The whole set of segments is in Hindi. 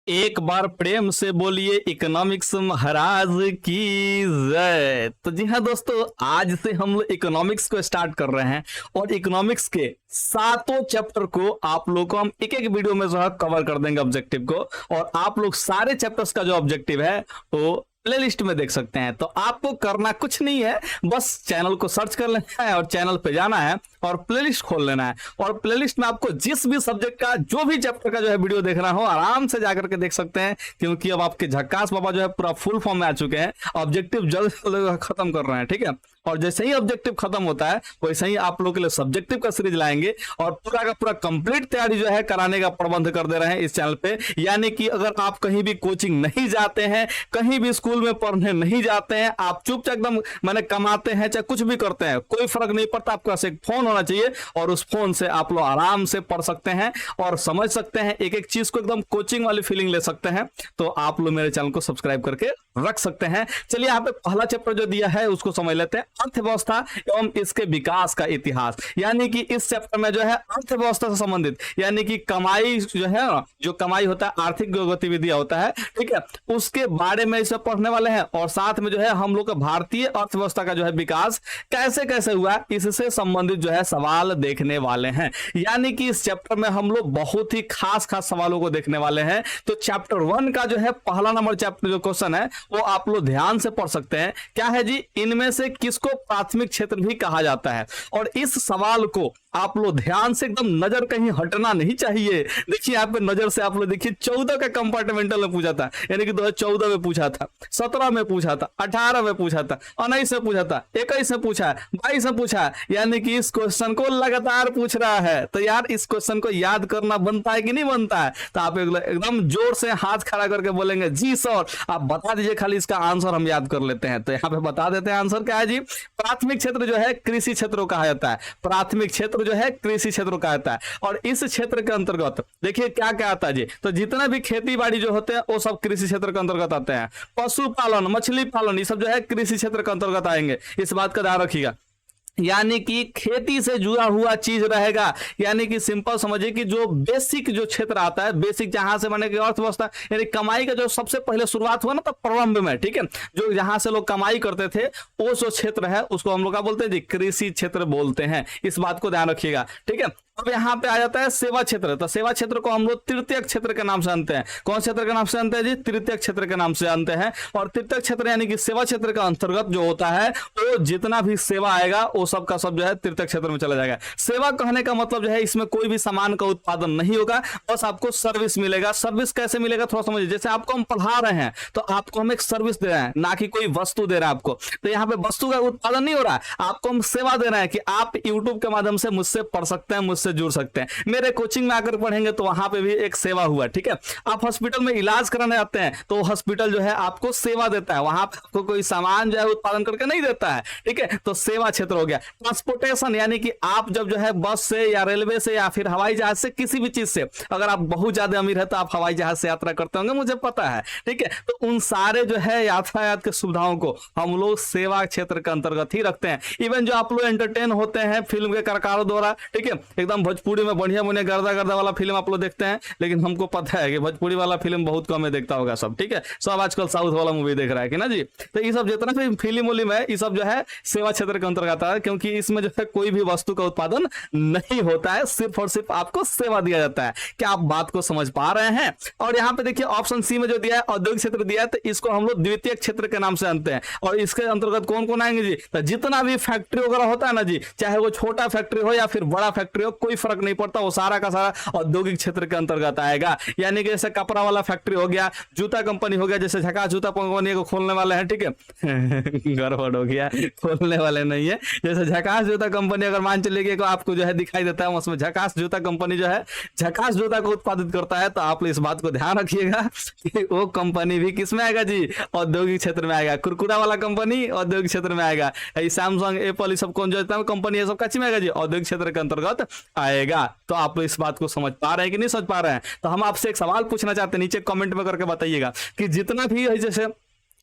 एक बार प्रेम से बोलिए इकोनॉमिक्स महाराज की जय। तो जी हाँ दोस्तों, आज से हम लोग इकोनॉमिक्स को स्टार्ट कर रहे हैं और इकोनॉमिक्स के सातों चैप्टर को आप लोगों को हम एक एक वीडियो में जो है कवर कर देंगे ऑब्जेक्टिव को। और आप लोग सारे चैप्टर्स का जो ऑब्जेक्टिव है वो प्लेलिस्ट में देख सकते हैं। तो आपको करना कुछ नहीं है, बस चैनल को सर्च कर लेना है और चैनल पे जाना है और प्लेलिस्ट खोल लेना है। और प्लेलिस्ट में आपको जिस भी सब्जेक्ट का जो भी चैप्टर का जो है वीडियो देखना हो आराम से जाकर के देख सकते हैं, क्योंकि अब आपके झक्कास बाबा जो है पूरा फुल फॉर्म में आ चुके हैं। ऑब्जेक्टिव जल्द जल्द खत्म कर रहे हैं, ठीक है। और जैसे ही ऑब्जेक्टिव खत्म होता है वैसे ही आप लोगों के लिए सब्जेक्टिव का सीरीज लाएंगे और पूरा का पूरा कंप्लीट तैयारी जो है कराने का प्रबंध कर दे रहे हैं इस चैनल पे। यानी कि अगर आप कहीं भी कोचिंग नहीं जाते हैं, कहीं भी स्कूल में पढ़ने नहीं जाते हैं, आप चुपचाप एकदम मैंने कमाते हैं चाहे कुछ भी करते हैं, कोई फर्क नहीं पड़ता, आपके पास एक फोन होना चाहिए और उस फोन से आप लोग आराम से पढ़ सकते हैं और समझ सकते हैं, एक एक चीज को एकदम कोचिंग वाली फीलिंग ले सकते हैं। तो आप लोग मेरे चैनल को सब्सक्राइब करके रख सकते हैं। चलिए यहाँ पे पहला चैप्टर जो दिया है उसको समझ लेते हैं, अर्थव्यवस्था एवं इसके विकास का इतिहास। यानी कि इस चैप्टर में जो है अर्थव्यवस्था से संबंधित, यानी कि कमाई जो है, जो कमाई होता है, आर्थिक गतिविधियां होता है, ठीक है, उसके बारे में इसे पढ़ने वाले हैं। और साथ में जो है हम लोग का भारतीय अर्थव्यवस्था का जो है विकास कैसे कैसे हुआ, इससे संबंधित जो है सवाल देखने वाले हैं। यानी कि इस चैप्टर में हम लोग बहुत ही खास खास सवालों को देखने वाले हैं। तो चैप्टर 1 का जो है पहला नंबर चैप्टर जो क्वेश्चन है वो आप लोग ध्यान से पढ़ सकते हैं। क्या है जी, इनमें से किसको प्राथमिक क्षेत्र भी कहा जाता है। और इस सवाल को आप लोग ध्यान से एकदम नजर कहीं हटना नहीं चाहिए। देखिए यहाँ पे नजर से आप लोग देखिए 14 का कंपार्टमेंटल में पूछा था, यानी कि 2014 में पूछा था, 17 में पूछा था, 18 में पूछा था, 19 में पूछा था, 21 में पूछा है, 22 में पूछा है। यानी कि इस क्वेश्चन को लगातार पूछ रहा है। तो यार इस क्वेश्चन को याद करना बनता है कि नहीं बनता है। तो आप एकदम जोर से हाथ खड़ा करके बोलेंगे जी सर, आप बता दीजिए, खाली इसका आंसर हम याद कर लेते हैं। तो यहाँ पे बता देते हैं आंसर क्या है जी। प्राथमिक क्षेत्र जो है कृषि क्षेत्र कहा जाता है, प्राथमिक क्षेत्र जो है कृषि क्षेत्र कहा जाता है। और इस क्षेत्र के अंतर्गत देखिए क्या क्या आता है जी, तो जितना भी खेती बाड़ी जो होते हैं वो सब कृषि क्षेत्र के अंतर्गत आते हैं। पशुपालन, मछली पालन, ये सब जो है कृषि क्षेत्र के अंतर्गत आएंगे, इस बात का ध्यान रखिएगा। यानी कि खेती से जुड़ा हुआ चीज रहेगा। यानी कि सिंपल समझिए कि जो बेसिक जो क्षेत्र आता है, बेसिक जहां से माने कि अर्थव्यवस्था यानी कमाई का जो सबसे पहले शुरुआत हुआ ना, तब प्रारंभ में, ठीक है, जो जहां से लोग कमाई करते थे वो जो क्षेत्र है उसको हम लोग क्या बोलते हैं जी, कृषि क्षेत्र बोलते हैं। इस बात को ध्यान रखिएगा, ठीक है। अब यहाँ पे आ जाता है सेवा क्षेत्र। तो सेवा क्षेत्र को हम लोग तृतीय क्षेत्र के नाम से जानते हैं। कौन क्षेत्र के नाम से जानते हैं जी, तृतीय क्षेत्र के नाम से जानते हैं। और तृतीय क्षेत्र यानी कि सेवा क्षेत्र का अंतर्गत जो होता है वो जितना भी सेवा आएगा वो सब का सब जो है तृतीय क्षेत्र में चला जाएगा। सेवा कहने का मतलब जो है इसमें कोई भी सामान का उत्पादन नहीं होगा, बस आपको सर्विस मिलेगा। सर्विस कैसे मिलेगा थोड़ा समझिए। जैसे आपको हम पढ़ा रहे हैं तो आपको हम एक सर्विस दे रहे हैं, ना कि कोई वस्तु दे रहा है आपको। तो यहाँ पे वस्तु का उत्पादन नहीं हो रहा है, आपको हम सेवा दे रहे हैं कि आप यूट्यूब के माध्यम से मुझसे पढ़ सकते हैं, मुझसे जुड़ सकते हैं, मेरे कोचिंग में आकर पढ़ेंगे तो वहां पे भी एक सेवा हुआ, ठीक है। आप हॉस्पिटल में इलाज कराने आते हैं तो हॉस्पिटल जो है आपको सेवा देता है, वहां पे आपको कोई सामान जो है उत्पादन करके नहीं देता है, ठीक है। तो सेवा क्षेत्र हो गया। ट्रांसपोर्टेशन यानी कि आप जब जो है बस से या रेलवे से या फिर हवाई जहाज से, किसी भी चीज से, अगर आप बहुत ज्यादा अमीर है तो आप हवाई जहाज से यात्रा करते होंगे, मुझे पता है, ठीक है। तो उन सारे जो है यातायात के सुविधाओं को हम लोग सेवा क्षेत्र के अंतर्गत ही रखते हैं। इवन जो आप लोग एंटरटेन होते हैं फिल्म के कलाकारों द्वारा, ठीक है, एकदम भोजपुरी में बढ़िया बढ़िया गर्दा गर्दा वाला फिल्म आप लोग देखते हैं, लेकिन हमको पता है कि भोजपुरी वाला फिल्म बहुत कम है देखता होगा सब, ठीक है। सब आजकल साउथ वाला मूवी देख रहा है कि ना जी। तो ये सब जितना भी फिल्म उलिम है ये सब जो है सेवा क्षेत्र के अंतर्गत आता है, क्योंकि इसमें जो है कोई भी वस्तु का उत्पादन नहीं होता है, सिर्फ और सिर्फ आपको सेवा दिया जाता है। क्या आप बात को समझ पा रहे हैं। और यहाँ पे देखिए ऑप्शन सी में जो दिया है औद्योगिक क्षेत्र दिया है, तो इसको हम लोग द्वितीय क्षेत्र के नाम से जानते हैं। और इसके अंतर्गत कौन कौन आएंगे जी, तो जितना भी फैक्ट्री वगैरह होता है ना जी, चाहे वो छोटा फैक्ट्री हो या फिर बड़ा फैक्ट्री हो, कोई फर्क नहीं पड़ता, वो सारा का सारा औद्योगिक क्षेत्र के अंतर्गत आएगा। यानी कि जैसे कपड़ा वाला फैक्ट्री हो गया, जूता कंपनी हो गया, जैसे झकास जूता कंपनी को खोलने वाले हैं, ठीक है गड़बड़ हो गया, खोलने वाले नहीं है। जैसे झकास जूता कंपनी अगर मान चलिए कि आपको जो है दिखाई देता है, उसमें झकास जूता कंपनी जो है झकास जूता को उत्पादित करता है, तो आप इस बात को ध्यान रखिएगा कि वो कंपनी भी किस में आएगा जी, औद्योगिक क्षेत्र में आएगा। कुरकुरा वाला कंपनी औद्योगिक क्षेत्र में आएगा। सैमसंग, एप्पल, सब कौन जो कंपनी है सब कच्ची में आएगा जी, औद्योगिक क्षेत्र के अंतर्गत आएगा। तो आप इस बात को समझ पा रहे हैं कि नहीं समझ पा रहे हैं। तो हम आपसे एक सवाल पूछना चाहते हैं, नीचे कमेंट में करके बताइएगा कि जितना भी है जैसे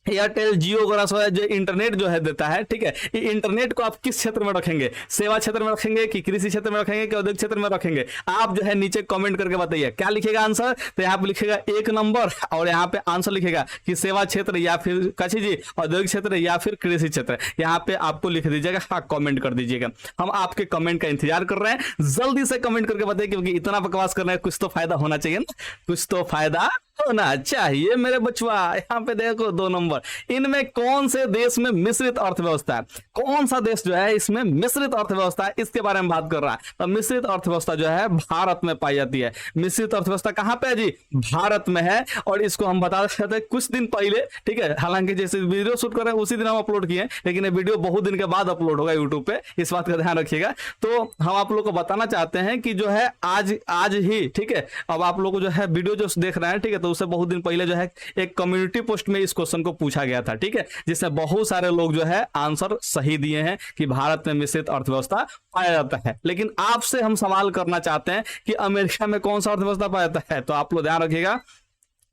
एयरटेल जियो वगैरह जो इंटरनेट जो है देता है, ठीक है, ये इंटरनेट को आप किस क्षेत्र में रखेंगे, सेवा क्षेत्र में रखेंगे कि कृषि क्षेत्र में रखेंगे कि औद्योगिक क्षेत्र में रखेंगे, आप जो है नीचे कमेंट करके बताइए। क्या लिखेगा आंसर, तो यहाँ पे लिखेगा 1 नंबर और यहाँ पे आंसर लिखेगा कि सेवा क्षेत्र या फिर काशी जी औद्योगिक क्षेत्र या फिर कृषि क्षेत्र, यहाँ पे आपको लिख दीजिएगा, हाँ कमेंट कर दीजिएगा। हम आपके कमेंट का इंतजार कर रहे हैं, जल्दी से कमेंट करके बताइए, क्योंकि इतना बकवास करना है, कुछ तो फायदा होना चाहिए ना, कुछ तो फायदा होना चाहिए मेरे बचवा। यहाँ पे देखो 2 नंबर, इनमें कौन से देश में मिश्रित अर्थव्यवस्था है, कौन सा देश जो है इसमें मिश्रित अर्थव्यवस्था है, इसके बारे में बात कर रहा है। तो मिश्रित अर्थव्यवस्था जो है भारत में पाई जाती है। मिश्रित अर्थव्यवस्था कहां पे है जी, भारत में है। और इसको हम बता सकते हैं कुछ दिन पहले, ठीक है, हालांकि जैसे वीडियो शूट कर रहे हैं उसी दिन हम अपलोड किए, लेकिन ये वीडियो बहुत दिन के बाद अपलोड होगा यूट्यूब पे, इस बात का ध्यान रखिएगा। तो हम आप लोग को बताना चाहते हैं कि जो है आज ही, ठीक है, अब आप लोग जो है वीडियो जो देख रहे हैं, ठीक है, तो उससे बहुत दिन पहले जो है एक कम्युनिटी पोस्ट में इस क्वेश्चन को पूछा गया था, ठीक है, जिसमें बहुत सारे लोग जो है आंसर सही दिए हैं कि भारत में मिश्रित अर्थव्यवस्था पाया जाता है। लेकिन आपसे हम सवाल करना चाहते हैं कि अमेरिका में कौन सा अर्थव्यवस्था पाया जाता है, तो आप लोग ध्यान रखिएगा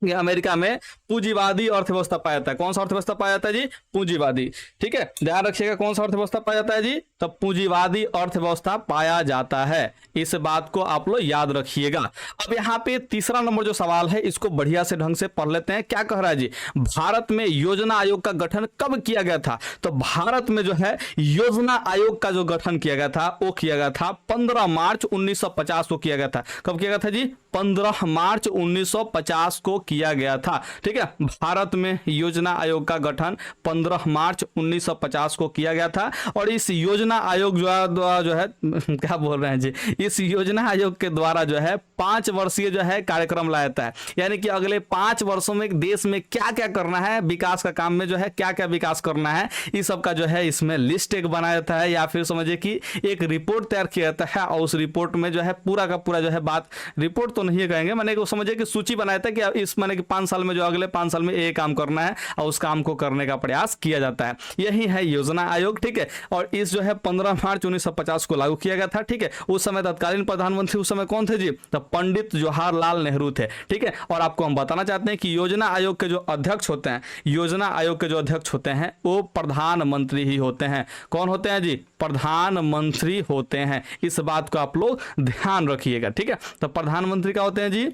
कि अमेरिका में पूंजीवादी अर्थव्यवस्था पाया जाता है। कौन सा अर्थव्यवस्था पाया जाता है जी, पूंजीवादी, ठीक है, ध्यान रखिएगा कौन सा अर्थव्यवस्था पाया जाता है जी, तो पूंजीवादी अर्थव्यवस्था पाया जाता है, इस बात को आप लोग याद रखिएगा। अब यहाँ पे तीसरा नंबर जो सवाल है इसको बढ़िया से ढंग से पढ़ लेते हैं। क्या कह रहा है जी, भारत में योजना आयोग का गठन कब किया गया था, तो भारत में जो है योजना आयोग का जो गठन किया गया था वो किया गया था 15 मार्च 1950 को किया गया था। कब किया गया था जी, 15 मार्च 1950 को किया गया था, ठीक है। भारत में योजना आयोग का गठन 15 मार्च 1950 को किया गया था। और इस योजना आयोग जो है क्या बोल रहे हैं जी, इस योजना आयोग के द्वारा जो है 5 वर्षीय जो है कार्यक्रम लाया जाता है, यानी कि अगले 5 वर्षों में देश में क्या क्या करना है, विकास का काम में जो है क्या क्या विकास करना है, इस सब का जो है इसमें लिस्ट एक बनाया जाता है, या फिर समझिए कि एक रिपोर्ट तैयार किया जाता है। और उस रिपोर्ट में जो है पूरा का पूरा जो है बात, रिपोर्ट तो नहीं कहेंगे, मैंने को समझिए कि सूची बनाया था कि इस माने कि 5 साल में जो अगले 5 साल में ये काम करना है और उस काम को करने का प्रयास किया जाता है, यही है योजना आयोग, ठीक है। और इस जो है 15 मार्च 1950 को लागू किया गया था, ठीक है। उस समय तत्कालीन प्रधानमंत्री उस समय कौन थे जी, तो पंडित जवाहरलाल नेहरू थे, ठीक है। और आपको हम बताना चाहते हैं कि योजना आयोग के जो अध्यक्ष होते हैं, योजना आयोग के जो अध्यक्ष होते हैं वो प्रधानमंत्री ही होते हैं। कौन होते हैं जी, प्रधानमंत्री होते हैं, इस बात को आप लोग ध्यान रखिएगा, ठीक है। तो प्रधानमंत्री क्या होते हैं जी,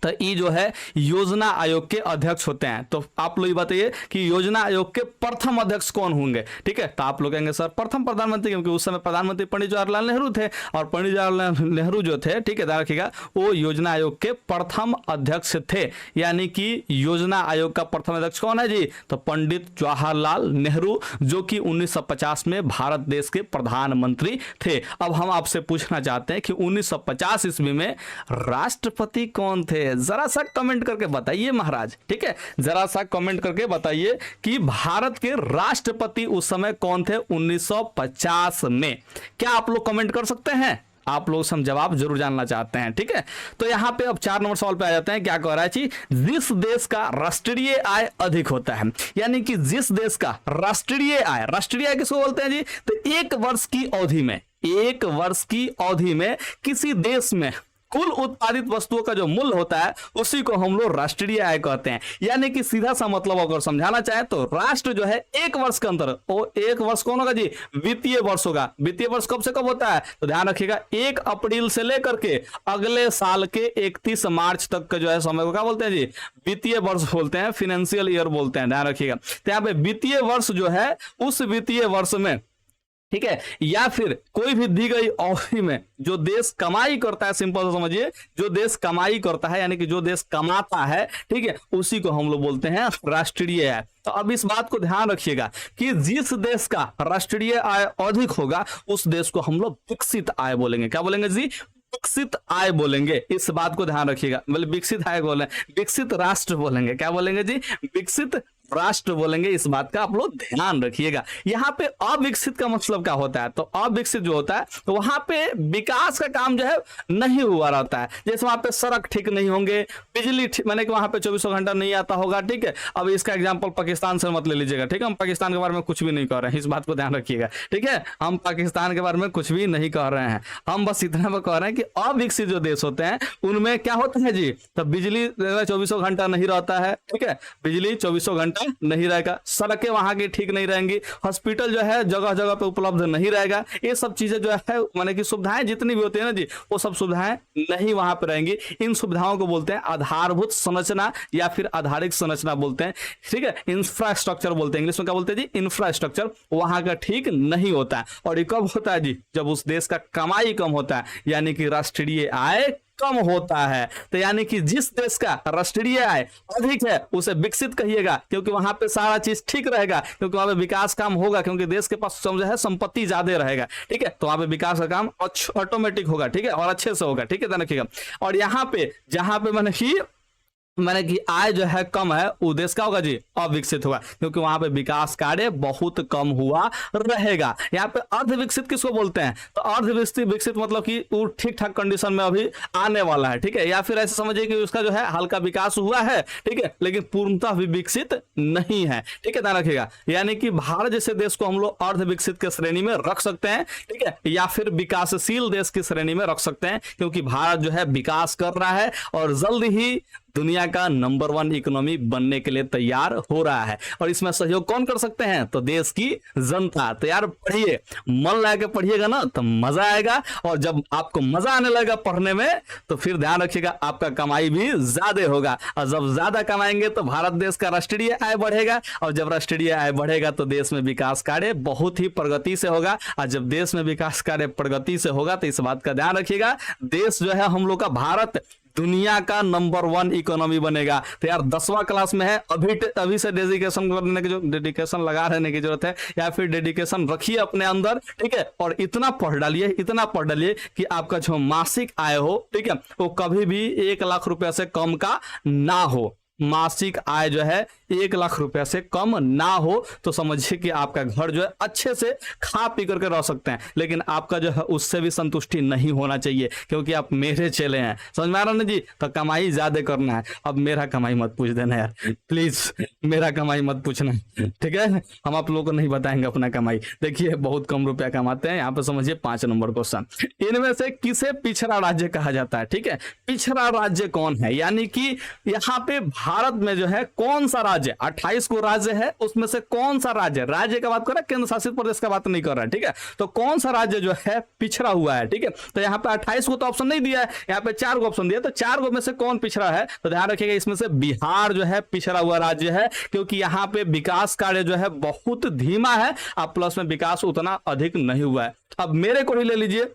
तो ये जो है योजना आयोग के अध्यक्ष होते हैं। तो आप लोग बताइए कि योजना आयोग के प्रथम अध्यक्ष कौन होंगे, ठीक है। तो आप लोग कहेंगे सर प्रथम प्रधानमंत्री, क्योंकि उस समय प्रधानमंत्री पंडित जवाहरलाल नेहरू थे, और पंडित जवाहरलाल नेहरू जो थे, ठीक है, ध्यान रखिएगा, वो योजना आयोग के प्रथम अध्यक्ष थे। यानी कि योजना आयोग का प्रथम अध्यक्ष कौन है जी, तो पंडित जवाहरलाल नेहरू, जो कि 1950 में भारत देश के प्रधानमंत्री थे। अब हम आपसे पूछना चाहते हैं कि 1950 ईस्वी में राष्ट्रपति कौन थे, जरा सा कमेंट करके बताइए महाराज, ठीक है, जरा सा कमेंट करके बताइए कि भारत के राष्ट्रपति उस समय कौन थे 1950 में। क्या आप लोग कमेंट कर सकते हैं, आप लोग हम जवाब जरूर जानना चाहते हैं, ठीक है। तो यहां पे अब 4 नंबर सवाल पे आ जाते हैं। क्या कह रहा है जी, जिस देश का राष्ट्रीय आय अधिक होता है, यानी कि जिस देश का राष्ट्रीय आय किसको बोलते हैं जी, तो 1 वर्ष की अवधि में, 1 वर्ष की अवधि में किसी देश में कुल उत्पादित वस्तुओं का जो मूल्य होता है उसी को हम लोग राष्ट्रीय आय कहते हैं। यानी कि सीधा सा मतलब अगर समझाना चाहे तो राष्ट्र जो है 1 वर्ष के अंदर, वो 1 वर्ष कौन होगा जी, वित्तीय वर्ष होगा। वित्तीय वर्ष कब से कब होता है, तो ध्यान रखिएगा 1 अप्रैल से लेकर के अगले साल के 31 मार्च तक का जो है समय को क्या बोलते हैं जी, वित्तीय वर्ष बोलते हैं, फाइनेंशियल ईयर बोलते हैं, ध्यान रखिएगा। तो यहाँ पे वित्तीय वर्ष जो है उस वित्तीय वर्ष में, ठीक है, या फिर कोई भी दी गई अवधि में जो देश कमाई करता है, सिंपल से समझिए, जो देश कमाई करता है यानी कि जो देश कमाता है, ठीक है, उसी को हम लोग बोलते हैं राष्ट्रीय आय। तो अब इस बात को ध्यान रखिएगा कि जिस देश का राष्ट्रीय आय अधिक होगा उस देश को हम लोग विकसित आय बोलेंगे। क्या बोलेंगे जी, विकसित आय बोलेंगे, इस बात को ध्यान रखिएगा। मतलब विकसित आय बोले, विकसित राष्ट्र बोलेंगे। क्या बोलेंगे जी, विकसित राष्ट्र बोलेंगे, इस बात का आप लोग ध्यान रखिएगा। यहाँ पे अविकसित का मतलब क्या होता है, तो अविकसित जो होता है तो वहां पे विकास का काम जो है नहीं हुआ रहता है। जैसे वहां पे सड़क ठीक नहीं होंगे, बिजली माने कि वहां पे 24 घंटा नहीं आता होगा, ठीक है। अब इसका एग्जांपल पाकिस्तान से मत ले लीजिएगा, ठीक है, हम पाकिस्तान के बारे में कुछ भी नहीं कह रहे हैं, इस बात को ध्यान रखिएगा, ठीक है। हम पाकिस्तान के बारे में कुछ भी नहीं कह रहे हैं, हम बस इतना कह रहे हैं कि अविकसित जो देश होते हैं उनमें क्या होता है जी, तो बिजली 24 घंटा नहीं रहता है, ठीक है, बिजली 24 घंटा डेटा नहीं रहेगा, सड़कें वहां की ठीक नहीं रहेंगी, हॉस्पिटल जो है जगह जगह पे उपलब्ध नहीं रहेगा, ये सब चीजें जो है माने कि सुविधाएं जितनी भी होती है ना जी, वो सब सुविधाएं नहीं वहां पे रहेंगी। इन सुविधाओं को बोलते हैं आधारभूत संरचना या फिर आधारिक संरचना बोलते हैं, ठीक है, इंफ्रास्ट्रक्चर बोलते हैं, इंग्लिश में क्या बोलते हैं जी, इंफ्रास्ट्रक्चर वहां का ठीक नहीं होता है। और ये कब होता है जी, जब उस देश का कमाई कम होता है, यानी कि राष्ट्रीय आय कम होता है। तो यानी कि जिस देश का राष्ट्रीय आय अधिक है उसे विकसित कहिएगा, क्योंकि वहां पे सारा चीज ठीक रहेगा, क्योंकि वहां पे विकास काम होगा, क्योंकि देश के पास जो है संपत्ति ज्यादा रहेगा, ठीक है, तो वहां पे विकास का काम ऑटोमेटिक होगा, ठीक है, और अच्छे से होगा, ठीक है, ध्यान रखिएगा। और यहाँ पे जहां पे मैंने कि आय जो है कम है, वो देश का होगा जी अविकसित होगा, क्योंकि वहां पे विकास कार्य बहुत कम हुआ रहेगा। यहाँ पे अर्ध विकसित किसको बोलते हैं, तो अर्ध विकसित मतलब कि वो ठीक ठाक कंडीशन में अभी आने वाला है, ठीक है, या फिर ऐसे समझिए कि उसका जो है हल्का विकास हुआ है, ठीक है, लेकिन पूर्णतः भी विकसित नहीं है, ठीक है, ध्यान रखिएगा। यानी कि भारत जैसे देश को हम लोग अर्ध विकसित के श्रेणी में रख सकते हैं, ठीक है, या फिर विकासशील देश की श्रेणी में रख सकते हैं, क्योंकि भारत जो है विकास कर रहा है और जल्द ही दुनिया का नंबर 1 इकोनॉमी बनने के लिए तैयार हो रहा है। और इसमें सहयोग कौन कर सकते हैं, तो देश की जनता। तो यार पढ़िए, मन लगा के पढ़िएगा ना तो मजा आएगा, और जब आपको मजा आने लगेगा पढ़ने में तो फिर ध्यान रखिएगा आपका कमाई भी ज्यादा होगा, और जब ज्यादा कमाएंगे तो भारत देश का राष्ट्रीय आय बढ़ेगा, और जब राष्ट्रीय आय बढ़ेगा तो देश में विकास कार्य बहुत ही प्रगति से होगा। और जब देश में विकास कार्य प्रगति से होगा तो इस बात का ध्यान रखिएगा, देश जो है हम लोग का भारत दुनिया का नंबर 1 इकोनॉमी बनेगा। तो यार 10वां क्लास में है, अभी से डेडिकेशन करने की, जो डेडिकेशन लगा रहने की जरूरत है, या फिर डेडिकेशन रखिए अपने अंदर, ठीक है, और इतना पढ़ डालिए कि आपका जो मासिक आय हो, ठीक है, वो कभी भी 1 लाख रुपए से कम का ना हो। मासिक आय जो है 1 लाख रुपए से कम ना हो तो समझिए कि आपका घर जो है अच्छे से खा पी करके रह सकते हैं, लेकिन आपका जो है उससे भी संतुष्टि नहीं होना चाहिए, क्योंकि आप मेरे चेले हैं, समझ में आ रहा ना जी। तो कमाई ज्यादा करना है। अब मेरा कमाई मत पूछ देना यार, प्लीज मेरा कमाई मत पूछना, ठीक है, हम आप लोगों को नहीं बताएंगे अपना कमाई। देखिए बहुत कम रुपया कमाते हैं। यहाँ पे समझिए 5 नंबर क्वेश्चन, इनमें से किसे पिछड़ा राज्य कहा जाता है, ठीक है, पिछड़ा राज्य कौन है, यानी कि यहाँ पे भारत में जो है कौन सा राज्य, 28 को राज्य है, उसमें से कौन सा राज्य का बात कर रहा है, केंद्र शासित प्रदेश का बात नहीं कर रहा है, ठीक है, तो कौन सा राज्य जो है पिछड़ा हुआ है, ठीक है। तो यहाँ पे 28 को तो ऑप्शन नहीं दिया है, यहाँ पे 4 को ऑप्शन दिया, तो 4 को में से कौन पिछड़ा है, तो ध्यान रखिएगा इसमें से बिहार जो है पिछड़ा हुआ राज्य है, क्योंकि यहाँ पे विकास कार्य जो है बहुत धीमा है, अब प्लस में विकास उतना अधिक नहीं हुआ है। अब मेरे को ही ले लीजिए,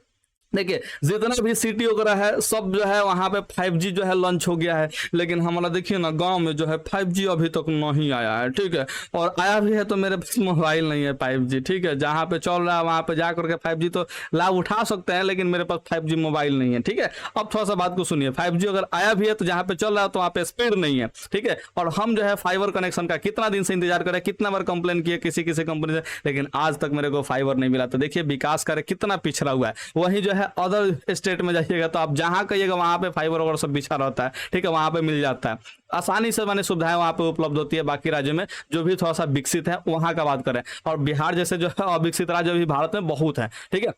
देखिए जितना भी सिटी वगैरह है सब जो है वहां पे 5G जो है लॉन्च हो गया है, लेकिन हमारा देखिए ना गांव में जो है 5G अभी तक नहीं आया है, ठीक है, और आया भी है तो मेरे पास मोबाइल नहीं है 5G, ठीक है, जहां पे चल रहा है वहां पे जाकर के 5G तो लाभ उठा सकते हैं, लेकिन मेरे पास 5G मोबाइल नहीं है, ठीक है। अब थोड़ा सा बात को सुनिए, 5G अगर आया भी है तो जहां पे चल रहा है तो वहां पे स्पीड नहीं है, ठीक है, और हम जो है फाइबर कनेक्शन का कितना दिन से इंतजार करें, कितना बार कंप्लेन किए किसी कंपनी से, लेकिन आज तक मेरे को फाइबर नहीं मिला। तो देखिए विकास कार्य कितना पिछड़ा हुआ है। वहीं जो है अदर स्टेट में जाइएगा तो आप जहां कहिएगा वहां पे फाइबर वगैरह सब बिछा रहता है, ठीक है, वहां पे मिल जाता है आसानी से, माने सुविधाएं वहां पे उपलब्ध होती है। बाकी राज्य में जो भी थोड़ा सा विकसित है वहां का बात करें, और बिहार जैसे जो है अविकसित राज्य भी भारत में बहुत है, ठीक है,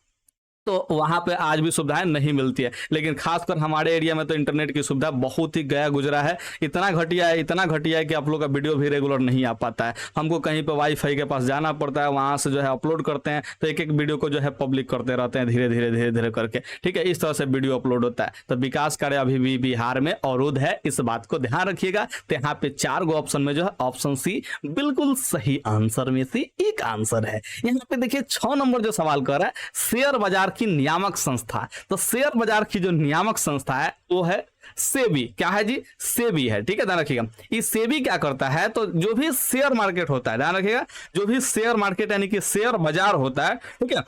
तो वहां पे आज भी सुविधाएं नहीं मिलती है। लेकिन खासकर हमारे एरिया में तो इंटरनेट की सुविधा बहुत ही गया गुजरा है, इतना घटिया है कि आप लोग का वीडियो भी रेगुलर नहीं आ पाता है। हमको कहीं पे वाईफाई के पास जाना पड़ता है, वहां से जो है अपलोड करते हैं तो एक वीडियो को जो है पब्लिक करते रहते हैं धीरे धीरे करके, ठीक है, इस तरह से वीडियो अपलोड होता है। तो विकास कार्य अभी भी बिहार में अवरुद्ध है, इस बात को ध्यान रखिएगा। तो यहाँ पे 4 गो ऑप्शन में जो है ऑप्शन सी बिल्कुल सही आंसर में से एक आंसर है। यहाँ पे देखिए 6 नंबर जो सवाल कर रहा है, शेयर बाजार की नियामक संस्था। तो शेयर बाजार की जो नियामक संस्था है वो है सेबी। क्या है जी, सेबी है, ठीक है, ध्यान रखिएगा। ये सेबी क्या करता है, तो जो भी शेयर मार्केट होता है, ध्यान रखिएगा, जो भी शेयर मार्केट यानी कि शेयर बाजार होता है, ठीक है,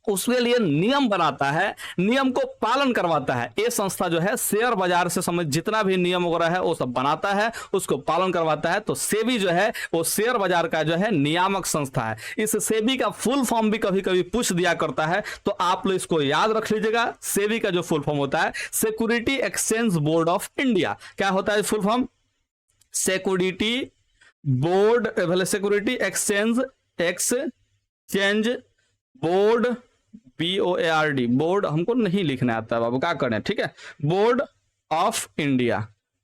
उसके लिए नियम बनाता है, नियम को पालन करवाता है। ये संस्था जो है शेयर बाजार से संबंधित जितना भी नियम वगैरह है वो सब बनाता है, उसको पालन करवाता है। तो सेबी जो है वो शेयर बाजार का जो है नियामक संस्था है। इस सेबी का फुल फॉर्म भी कभी कभी पूछ दिया करता है, तो आप लोग इसको याद रख लीजिएगा। सेबी का जो फुल फॉर्म होता है security exchange board of India. क्या होता है full form, security board, security exchange board, BOARD, board हमको नहीं लिखना आता है बाबू, क्या करें, ठीक है, बोर्ड ऑफ इंडिया,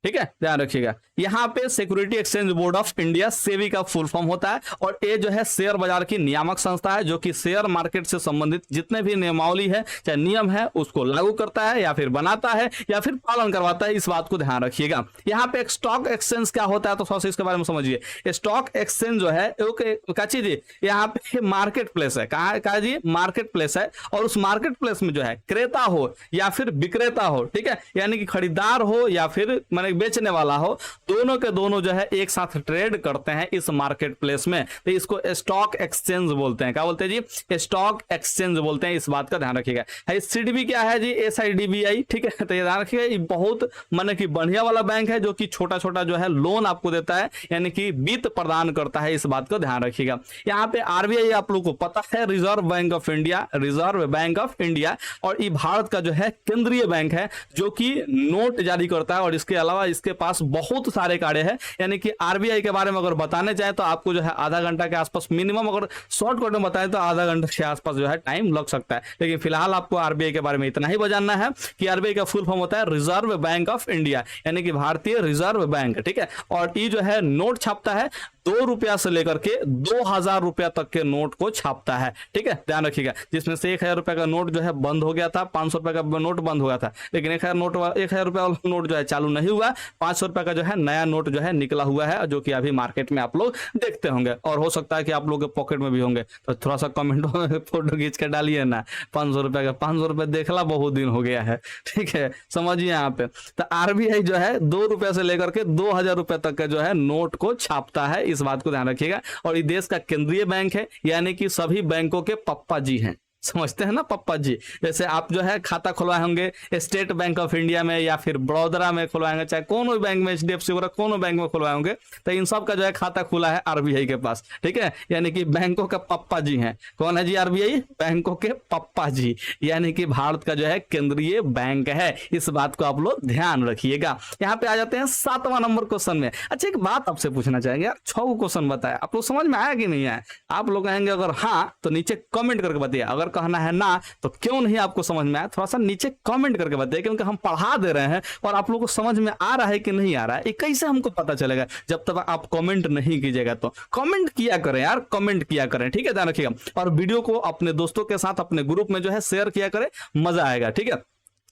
ठीक है, ध्यान रखिएगा। यहाँ पे security exchange board of India, SEBI का फुल फॉर्म होता है, और ये जो है शेयर बाजार की नियामक संस्था है, जो कि शेयर मार्केट से संबंधित जितने भी नियमावली है चाहे नियम है उसको लागू करता है या फिर बनाता है या फिर पालन करवाता है। इस बात को ध्यान रखिएगा। यहाँ पे एक स्टॉक एक्सचेंज क्या होता है तो थोड़ा सा इसके बारे में समझिए। स्टॉक एक्सचेंज जो है क्या चीज है, यहाँ पे मार्केट प्लेस है। कहा जी, मार्केट प्लेस है, और उस मार्केट प्लेस में जो है क्रेता हो या फिर विक्रेता हो, ठीक है, यानी कि खरीदार हो या फिर माने बेचने वाला हो, दोनों के दोनों जो है एक साथ ट्रेड करते हैं इस मार्केट प्लेस में, तो इसको स्टॉक एक्सचेंज बोलते हैं। क्या बोलते हैं जी, स्टॉक एक्सचेंज बोलते हैं। इस बात का ध्यान रखिएगा। सीडीबी क्या है जी, SIDBI, ठीक है, तो ये ध्यान रखिएगा। ये बहुत माने कि बढ़िया वाला बैंक है, जो कि छोटा छोटा जो है लोन आपको देता है, यानी कि वित्त प्रदान करता है। इस बात को ध्यान रखिएगा। यहाँ पे RBI आप लोग को पता है, reserve bank of India, reserve bank of India, और ये भारत का जो है केंद्रीय बैंक है, जो कि नोट जारी करता है, और इसके अलावा इसके पास बहुत सारे कार्य है। यानी कि RBI के बारे में अगर बताने चाहे तो आपको जो है आधा घंटा के आसपास मिनिमम, अगर शॉर्टकट में बताएं तो आधा घंटा के आसपास जो है टाइम लग सकता है। लेकिन फिलहाल आपको RBI के बारे में इतना ही जानना है कि RBI का फुल फॉर्म होता है रिजर्व बैंक ऑफ इंडिया, यानी कि भारतीय रिजर्व बैंक, ठीक है। और ये जो है नोट छापता है, 2 रुपया से लेकर के 2000 रुपया तक के नोट को छापता है, ठीक है, ध्यान रखिएगा। जिसमें से 1000 रुपया का नोट जो है बंद हो गया था, 500 रुपया का नोट बंद हो गया था, लेकिन 1000 रुपया वाला नोट जो है चालू नहीं हुआ। 500 रुपया का जो है नया नोट जो है निकला हुआ है, जो कि अभी मार्केट में आप लोग देखते होंगे, और हो सकता है कि आप लोग के पॉकेट में भी होंगे। तो थोड़ा सा कमेंटों में फोटो खींच के डालिए ना। 500 रुपया का, 500 रुपया देखला बहुत दिन हो गया है, ठीक है, समझिए। यहाँ पे तो RBI जो है 2 रुपया से लेकर के 2000 रुपया तक का जो है नोट को छापता है। इस बात को ध्यान रखिएगा। और ये देश का केंद्रीय बैंक है, यानी कि सभी बैंकों के पप्पा जी हैं, समझते हैं ना, पप्पा जी। जैसे आप जो है खाता खुलवाए होंगे स्टेट बैंक ऑफ इंडिया में या फिर बड़ौदा में खुलवाएंगे, चाहे कोनो बैंक में, HDFC वगैरह कोनो बैंक में खुलवाए होंगे, तो इन सब का जो है खाता खुला है RBI के पास, ठीक है, यानी कि बैंकों के पप्पा जी हैं। कौन है जी RBI? बैंकों के पप्पा जी, यानी कि भारत का जो है केंद्रीय बैंक है। इस बात को आप लोग ध्यान रखिएगा। यहाँ पे आ जाते हैं 7वां नंबर क्वेश्चन में। अच्छा, एक बात आपसे पूछना चाहेंगे यार, 6 क्वेश्चन बताया, आप लोग समझ में आया कि नहीं आया? आप लोग कहेंगे अगर हाँ तो नीचे कमेंट करके बताइए, अगर कहना है ना तो क्यों नहीं आपको समझ में आया, थोड़ा सा नीचे कमेंट करके बताइए, क्योंकि हम पढ़ा दे रहे हैं और आप लोगों को समझ में आ रहा है कि नहीं आ रहा है, ये कैसे हमको पता चलेगा जब तक आप कमेंट नहीं कीजिएगा। तो कमेंट किया करें यार, कमेंट किया करें, ठीक है, ध्यान रखिएगा। और वीडियो को अपने दोस्तों के साथ अपने ग्रुप में जो है शेयर किया करें, मजा आएगा, ठीक है।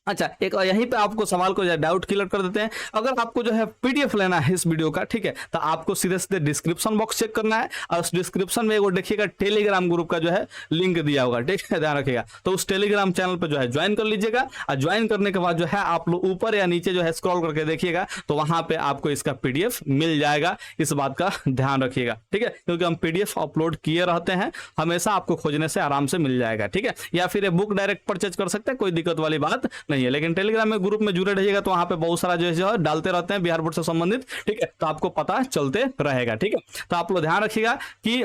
अच्छा, एक यहीं पे आपको सवाल को डाउट क्लियर कर देते हैं। अगर आपको जो है PDF लेना है इस वीडियो का, ठीक है, तो आपको सीधे सीधे डिस्क्रिप्शन बॉक्स चेक करना है, और उस डिस्क्रिप्शन में वो देखिएगा टेलीग्राम ग्रुप का जो है लिंक दिया होगा, ठीक है, ध्यान रखिएगा। तो उस टेलीग्राम चैनल पर जो है ज्वाइन कर लीजिएगा, और ज्वाइन करने के बाद जो है आप लोग ऊपर या नीचे जो है स्क्रॉल करके देखिएगा, तो वहां पे आपको इसका PDF मिल जाएगा। इस बात का ध्यान रखिएगा, ठीक है, क्योंकि हम PDF अपलोड किए रहते हैं, हमेशा आपको खोजने से आराम से मिल जाएगा, ठीक है। या फिर ये बुक डायरेक्ट परचेज कर सकते हैं, कोई दिक्कत वाली बात नहीं है। लेकिन टेलीग्राम में ग्रुप में जुड़े रहिएगा, तो वहां पे बहुत सारा जो है डालते रहते हैं बिहार बोर्ड से संबंधित, ठीक है, तो आपको पता चलते रहेगा, ठीक है। तो आप लोग ध्यान रखिएगा कि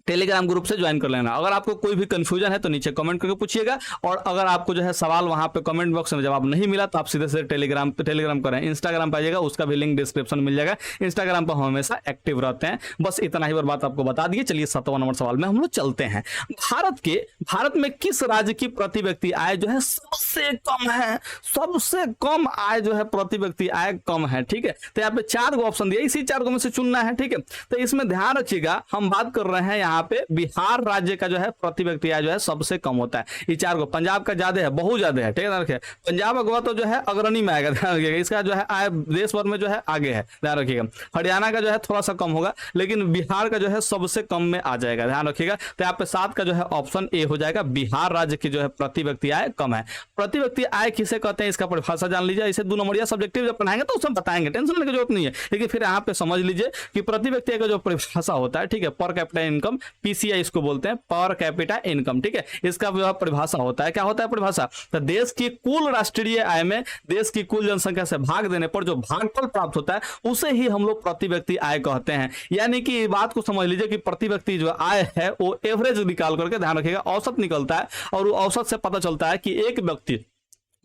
टेलीग्राम ग्रुप से ज्वाइन कर लेना। अगर आपको कोई भी कंफ्यूजन है तो नीचे कमेंट करके पूछिएगा, और अगर आपको जो है सवाल वहां पे कमेंट बॉक्स में जवाब नहीं मिला तो आप सीधे से टेलीग्राम करें। इंस्टाग्राम पे आइएगा, उसका भी लिंक डिस्क्रिप्शन में मिल जाएगा। इंस्टाग्राम पर हम हमेशा एक्टिव रहते हैं। बस इतना ही बात आपको बता दिए। चलिए 7वां नंबर सवाल में हम लोग चलते हैं। भारत में किस राज्य की प्रति व्यक्ति आय जो है सबसे कम है? सबसे कम आय जो है, प्रति व्यक्ति आय कम है, ठीक है। तो यहाँ पे 4 ऑप्शन दिया, इसी 4 में से चुनना है, ठीक है। तो इसमें ध्यान रखिएगा, हम बात कर रहे हैं यहाँ पे बिहार राज्य का जो है प्रति व्यक्ति आय जो है सबसे कम होता है। ये 4 पंजाब का ज्यादा है, बहुत ज्यादा है, ठीक है, रखिए। पंजाब अगवा तो जो है अग्रणी में आएगा, ध्यान रखिएगा। इसका जो है आय देश भर में जो है आगे है, ध्यान रखिएगा। हरियाणा का जो है थोड़ा सा कम होगा, लेकिन बिहार का जो है सबसे कम में आ जाएगा, ध्यान रखिएगा। तो यहाँ पे 7 का जो है ऑप्शन ए हो जाएगा, बिहार राज्य की जो है प्रति व्यक्ति आय कम है। प्रति व्यक्ति आय किसे कहते हैं, इसका परिभाषा जान लीजिए। इसे 2 नंबरिया सब्जेक्टिव जब पढ़ाएंगे तो उसमें बताएंगे, टेंशन लेने की जरूरत नहीं है। लेकिन फिर यहाँ पे समझ लीजिए कि प्रति व्यक्ति का जो परिभाषा होता है, ठीक है, पर कैपिटा इनकम, PCI इसको बोलते हैं, पर कैपिटा इनकम, ठीक है। इसका जो परिभाषा होता है, क्या होता है परिभाषा? तो देश की कुल राष्ट्रीय आय में देश की कुल जनसंख्या से भाग देने पर जो भागफल प्राप्त होता है उसे ही हम लोग प्रति व्यक्ति आय कहते हैं। यानी कि बात को समझ लीजिए कि प्रति व्यक्ति जो आय है वो एवरेज निकाल करके, ध्यान रखिएगा, औसत निकलता है, और औसत से पता चलता है कि एक व्यक्ति,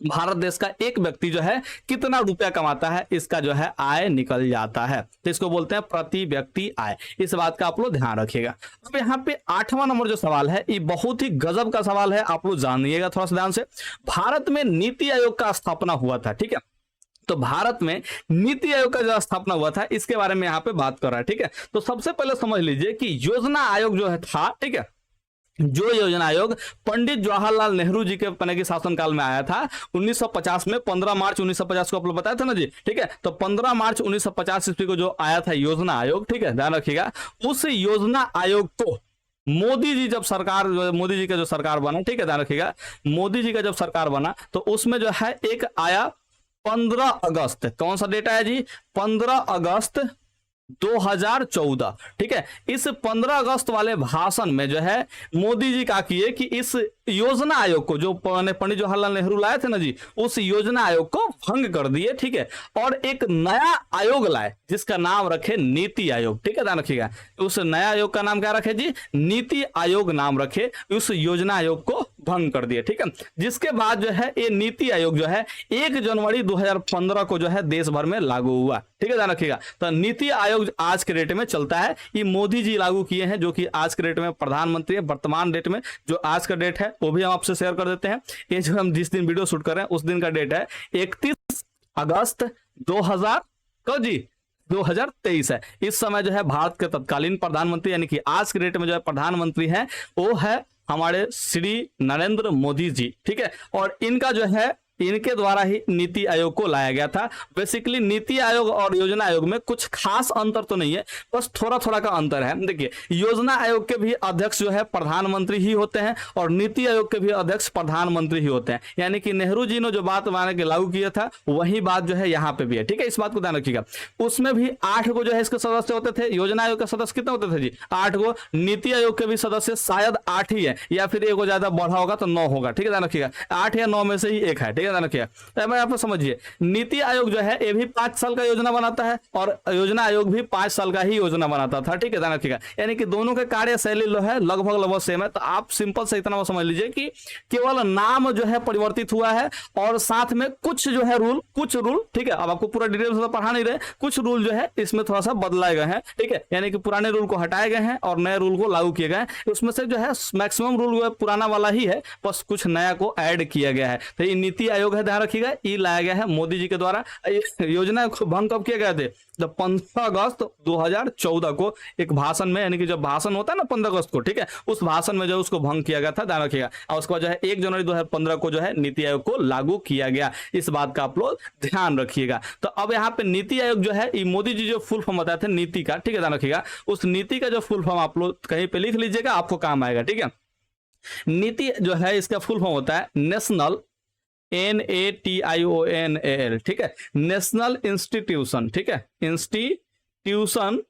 भारत देश का एक व्यक्ति जो है कितना रुपया कमाता है, इसका जो है आय निकल जाता है। तो इसको बोलते हैं प्रति व्यक्ति आय। इस बात का आप लोग ध्यान रखिएगा। अब यहाँ पे 8वां नंबर जो सवाल है, ये बहुत ही गजब का सवाल है, आप लोग जानिएगा थोड़ा सा ध्यान से। भारत में नीति आयोग का स्थापना हुआ था, ठीक है। तो भारत में नीति आयोग का जो स्थापना हुआ था इसके बारे में यहाँ पे बात कर रहा है। ठीक है, तो सबसे पहले समझ लीजिए कि योजना आयोग जो है था, ठीक है, जो योजना आयोग पंडित जवाहरलाल नेहरू जी के पने के शासनकाल में आया था 1950 में, 15 मार्च 1950 को आप लोग बताया था ना जी। ठीक है, तो 15 मार्च 1950 ईस्वी को जो आया था योजना आयोग, ठीक है, ध्यान रखिएगा, उस योजना आयोग को मोदी जी जब सरकार, मोदी जी का जो सरकार बना, ठीक है, ध्यान रखिएगा, मोदी जी का जब सरकार बना तो उसमें जो है एक आया 15 अगस्त, कौन सा डेट आया जी, 15 अगस्त 2014। ठीक है, इस 15 अगस्त वाले भाषण में जो है मोदी जी का किए कि इस योजना आयोग को जो पंडित जवाहरलाल नेहरू लाए थे ना जी, उस योजना आयोग को भंग कर दिए। ठीक है, और एक नया आयोग लाए जिसका नाम रखे नीति आयोग। ठीक है, ध्यान रखिएगा, उस नया आयोग का नाम क्या रखे जी, नीति आयोग नाम रखे, उस योजना आयोग को भंग कर दिए। ठीक है, जिसके बाद जो है ये नीति आयोग जो है 1 जनवरी 2015 को जो है देश भर में लागू हुआ। ठीक है, ध्यान रखिएगा, तो नीति आयोग आज के डेट में चलता है, ये मोदी जी लागू किए हैं, जो कि आज के डेट में प्रधानमंत्री है। वर्तमान डेट में जो आज का डेट है वो भी हम आपसे शेयर कर देते हैं। ये जो हम जिस दिन वीडियो शूट कर रहे हैं उस दिन का डेट है 31 अगस्त 2023 है। इस समय जो है भारत के तत्कालीन प्रधानमंत्री यानी कि आज के डेट में जो है प्रधानमंत्री है वो है हमारे श्री नरेंद्र मोदी जी। ठीक है, और इनका जो है इनके द्वारा ही नीति आयोग को लाया गया था। बेसिकली नीति आयोग और योजना आयोग में कुछ खास अंतर तो नहीं है, बस थोड़ा थोड़ा का अंतर है। देखिए, योजना आयोग के भी अध्यक्ष जो है प्रधानमंत्री ही होते हैं और नीति आयोग के भी अध्यक्ष प्रधानमंत्री ही होते हैं, यानी कि नेहरू जी ने जो बात माने के लागू किया था वही बात जो है यहाँ पे भी है। ठीक है, इस बात को ध्यान रखिएगा। उसमें भी 8 को जो है इसके सदस्य होते थे। योजना आयोग के सदस्य कितने होते थे जी, 8 को। नीति आयोग के भी सदस्य शायद 8 ही है, या फिर एक ज्यादा बढ़ा होगा तो 9 होगा। ठीक है, ध्यान रखिएगा, 8 या 9 में से ही एक है। ठीक है, ध्यान रखिए, आप समझिए, नीति आयोग जो है ये भी 5 साल का योजना बनाता है और योजना आयोग भी 5 साल का ही योजना बनाता था। ठीक है, ध्यान रखिएगा, यानी कि दोनों के कार्यशैली जो है लगभग सेम है। तो आप सिंपल से इतना समझ लीजिए कि केवल नाम जो है परिवर्तित हुआ है और साथ में कुछ जो है कुछ रूल, ठीक है, अब आपको पूरा डिटेल से पढ़ा नहीं रहे, कुछ रूल जो है इसमें थोड़ा सा बदलाए गए हैं। ठीक है, यानी कि पुराने रूल को हटाए गए हैं और नए रूल को लागू किए गए हैं। उसमें से जो है मैक्सिमम रूल पुराना वाला ही है, बस कुछ नया को ऐड किया गया है। तो ये नीति आयोग है, ध्यान रखिएगा, ये लाया गया है मोदी जी के द्वारा। योजना को भंग कब किए गए थे, जब 15 अगस्त 2014 को एक भाषण में, यानी कि जब भाषण होता है ना 15 अगस्त को, ठीक है, उस भाषण में जो उसको भंग किया गया था, ध्यान रखिएगा। और उसके बाद जो है 1 जनवरी 2015 को जो है नीति आयोग को लागू किया गया। इस बात का आप लोग ध्यान रखिएगा। तो अब यहाँ पे नीति आयोग जो है, मोदी जी जो फुल फॉर्म बताए थे नीति का, ठीक है, ध्यान रखिएगा, उस नीति का जो फुल फॉर्म आप लोग कहीं पे लिख लीजिएगा, आपको काम आएगा। ठीक है, नीति जो है इसका फुल फॉर्म होता है नेशनल, NATIONAL, ठीक है, नेशनल इंस्टीट्यूशन, ठीक है, इंस्टीट्यूशन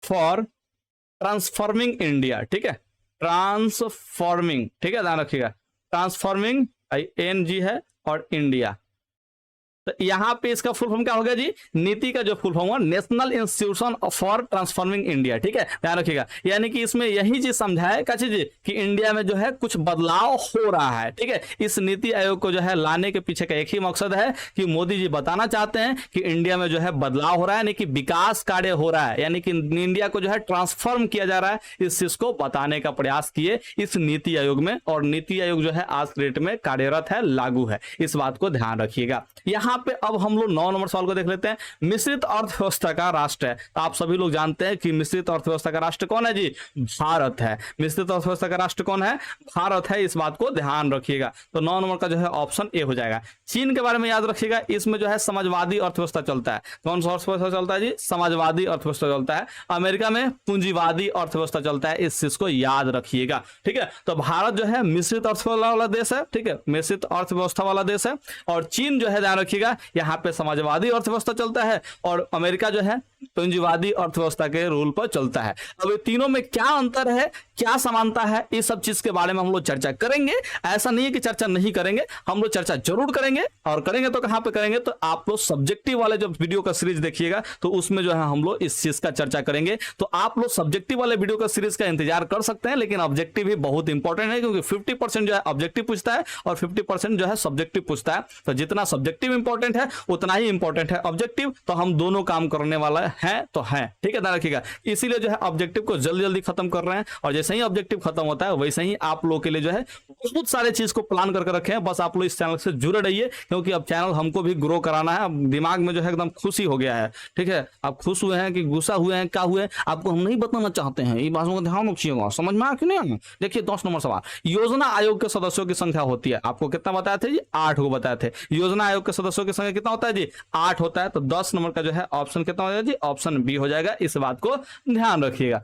फॉर ट्रांसफॉर्मिंग इंडिया। ठीक है, ट्रांसफॉर्मिंग, ठीक है, ध्यान रखिएगा, ट्रांसफॉर्मिंग ING है और इंडिया। तो यहाँ पे इसका फुल फॉर्म क्या हो गया जी, नीति का जो फुल फॉर्म हुआ national institution for transforming India. ठीक है, ध्यान रखिएगा, यानी कि इसमें यही चीज समझाया क्या चीज कि इंडिया में जो है कुछ बदलाव हो रहा है। ठीक है, इस नीति आयोग को जो है लाने के पीछे का एक ही मकसद है कि मोदी जी बताना चाहते हैं कि इंडिया में जो है बदलाव हो रहा है, यानी कि विकास कार्य हो रहा है, यानी कि इंडिया को जो है ट्रांसफॉर्म किया जा रहा है। इस चीज को बताने का प्रयास किए इस नीति आयोग में, और नीति आयोग जो है आज डेट में कार्यरत है, लागू है। इस बात को ध्यान रखिएगा। यहाँ पे अब हम लोग 9 नंबर सवाल को देख लेते हैं। मिश्रित अर्थव्यवस्था का राष्ट्र है, तो आप सभी लोग जानते हैं कि मिश्रित अर्थव्यवस्था का राष्ट्र कौन है जी, भारत है। मिश्रित अर्थव्यवस्था का राष्ट्र कौन है, भारत है। इस बात को ध्यान रखिएगा। तो 9 नंबर का जो है ऑप्शन ए हो जाएगा। चीन के बारे में याद रखिएगा, इसमें जो है समाजवादी अर्थव्यवस्था चलता है। कौन सा अर्थव्यवस्था चलता है जी, समाजवादी अर्थव्यवस्था चलता है। अमेरिका में पूंजीवादी अर्थव्यवस्था चलता है, इस चीज को याद रखिएगा। ठीक है, तो भारत जो है मिश्रित अर्थव्यवस्था वाला देश है। ठीक है, मिश्रित अर्थव्यवस्था वाला देश है। और चीन जो है ध्यान रखिएगा, यहाँ पे समाजवादी अर्थव्यवस्था चलता है और अमेरिका जो है पूंजीवादी अर्थव्यवस्था के रूल पर चलता है। अब ये तीनों में क्या अंतर है, क्या समानता है, इस सब चीज के बारे में हम लोग चर्चा करेंगे। ऐसा नहीं है कि चर्चा नहीं करेंगे, हम लोग चर्चा जरूर करेंगे। और करेंगे तो कहां पे करेंगे, तो आप लोग सब्जेक्टिव वाले जब वीडियो का सीरीज देखिएगा तो उसमें जो है हम लोग इस चीज का चर्चा करेंगे। तो आप लोग सब्जेक्टिव वाले वीडियो का सीरीज का इंतजार कर सकते हैं, लेकिन ऑब्जेक्टिव भी बहुत इंपॉर्टेंट है, क्योंकि 50% जो है ऑब्जेक्टिव पूछता है और 50% जो है सब्जेक्टिव पूछता है। तो जितना सब्जेक्टिव इंपॉर्टेंट है उतना ही इंपॉर्टेंट है ऑब्जेक्टिव। तो हम दोनों काम करने वाला है तो है, ठीक है, ध्यान रखिएगा। इसीलिए जो है ऑब्जेक्टिव को जल्दी जल्दी खत्म कर रहे हैं, और जैसे ही ऑब्जेक्टिव खत्म होता है वैसे ही आप लोगों के लिए जो है बहुत सारे चीज को प्लान करके रखे हैं। बस आप लोग इस चैनल से जुड़े रहिए, क्योंकि अब चैनल हमको भी ग्रो कराना है। अब दिमाग में जो है एकदम खुशी हो गया है, ठीक है। आप खुश हुए हैं कि गुस्सा हुए हैं, क्या हुए आपको हम नहीं बताना चाहते हैं, ये बातों का ध्यान रखिएगा। समझ में आया कि नहीं? देखिए 10 नंबर सवाल, योजना आयोग के सदस्यों की संख्या होती है, आपको कितना बताया थे जी? 8 को बताए थे। योजना आयोग के सदस्यों की संख्या कितना होता है जी? 8 होता है। तो 10 नंबर का जो है ऑप्शन कितना हो जाएगा जी? ऑप्शन बी हो जाएगा। इस बात को ध्यान रखिएगा।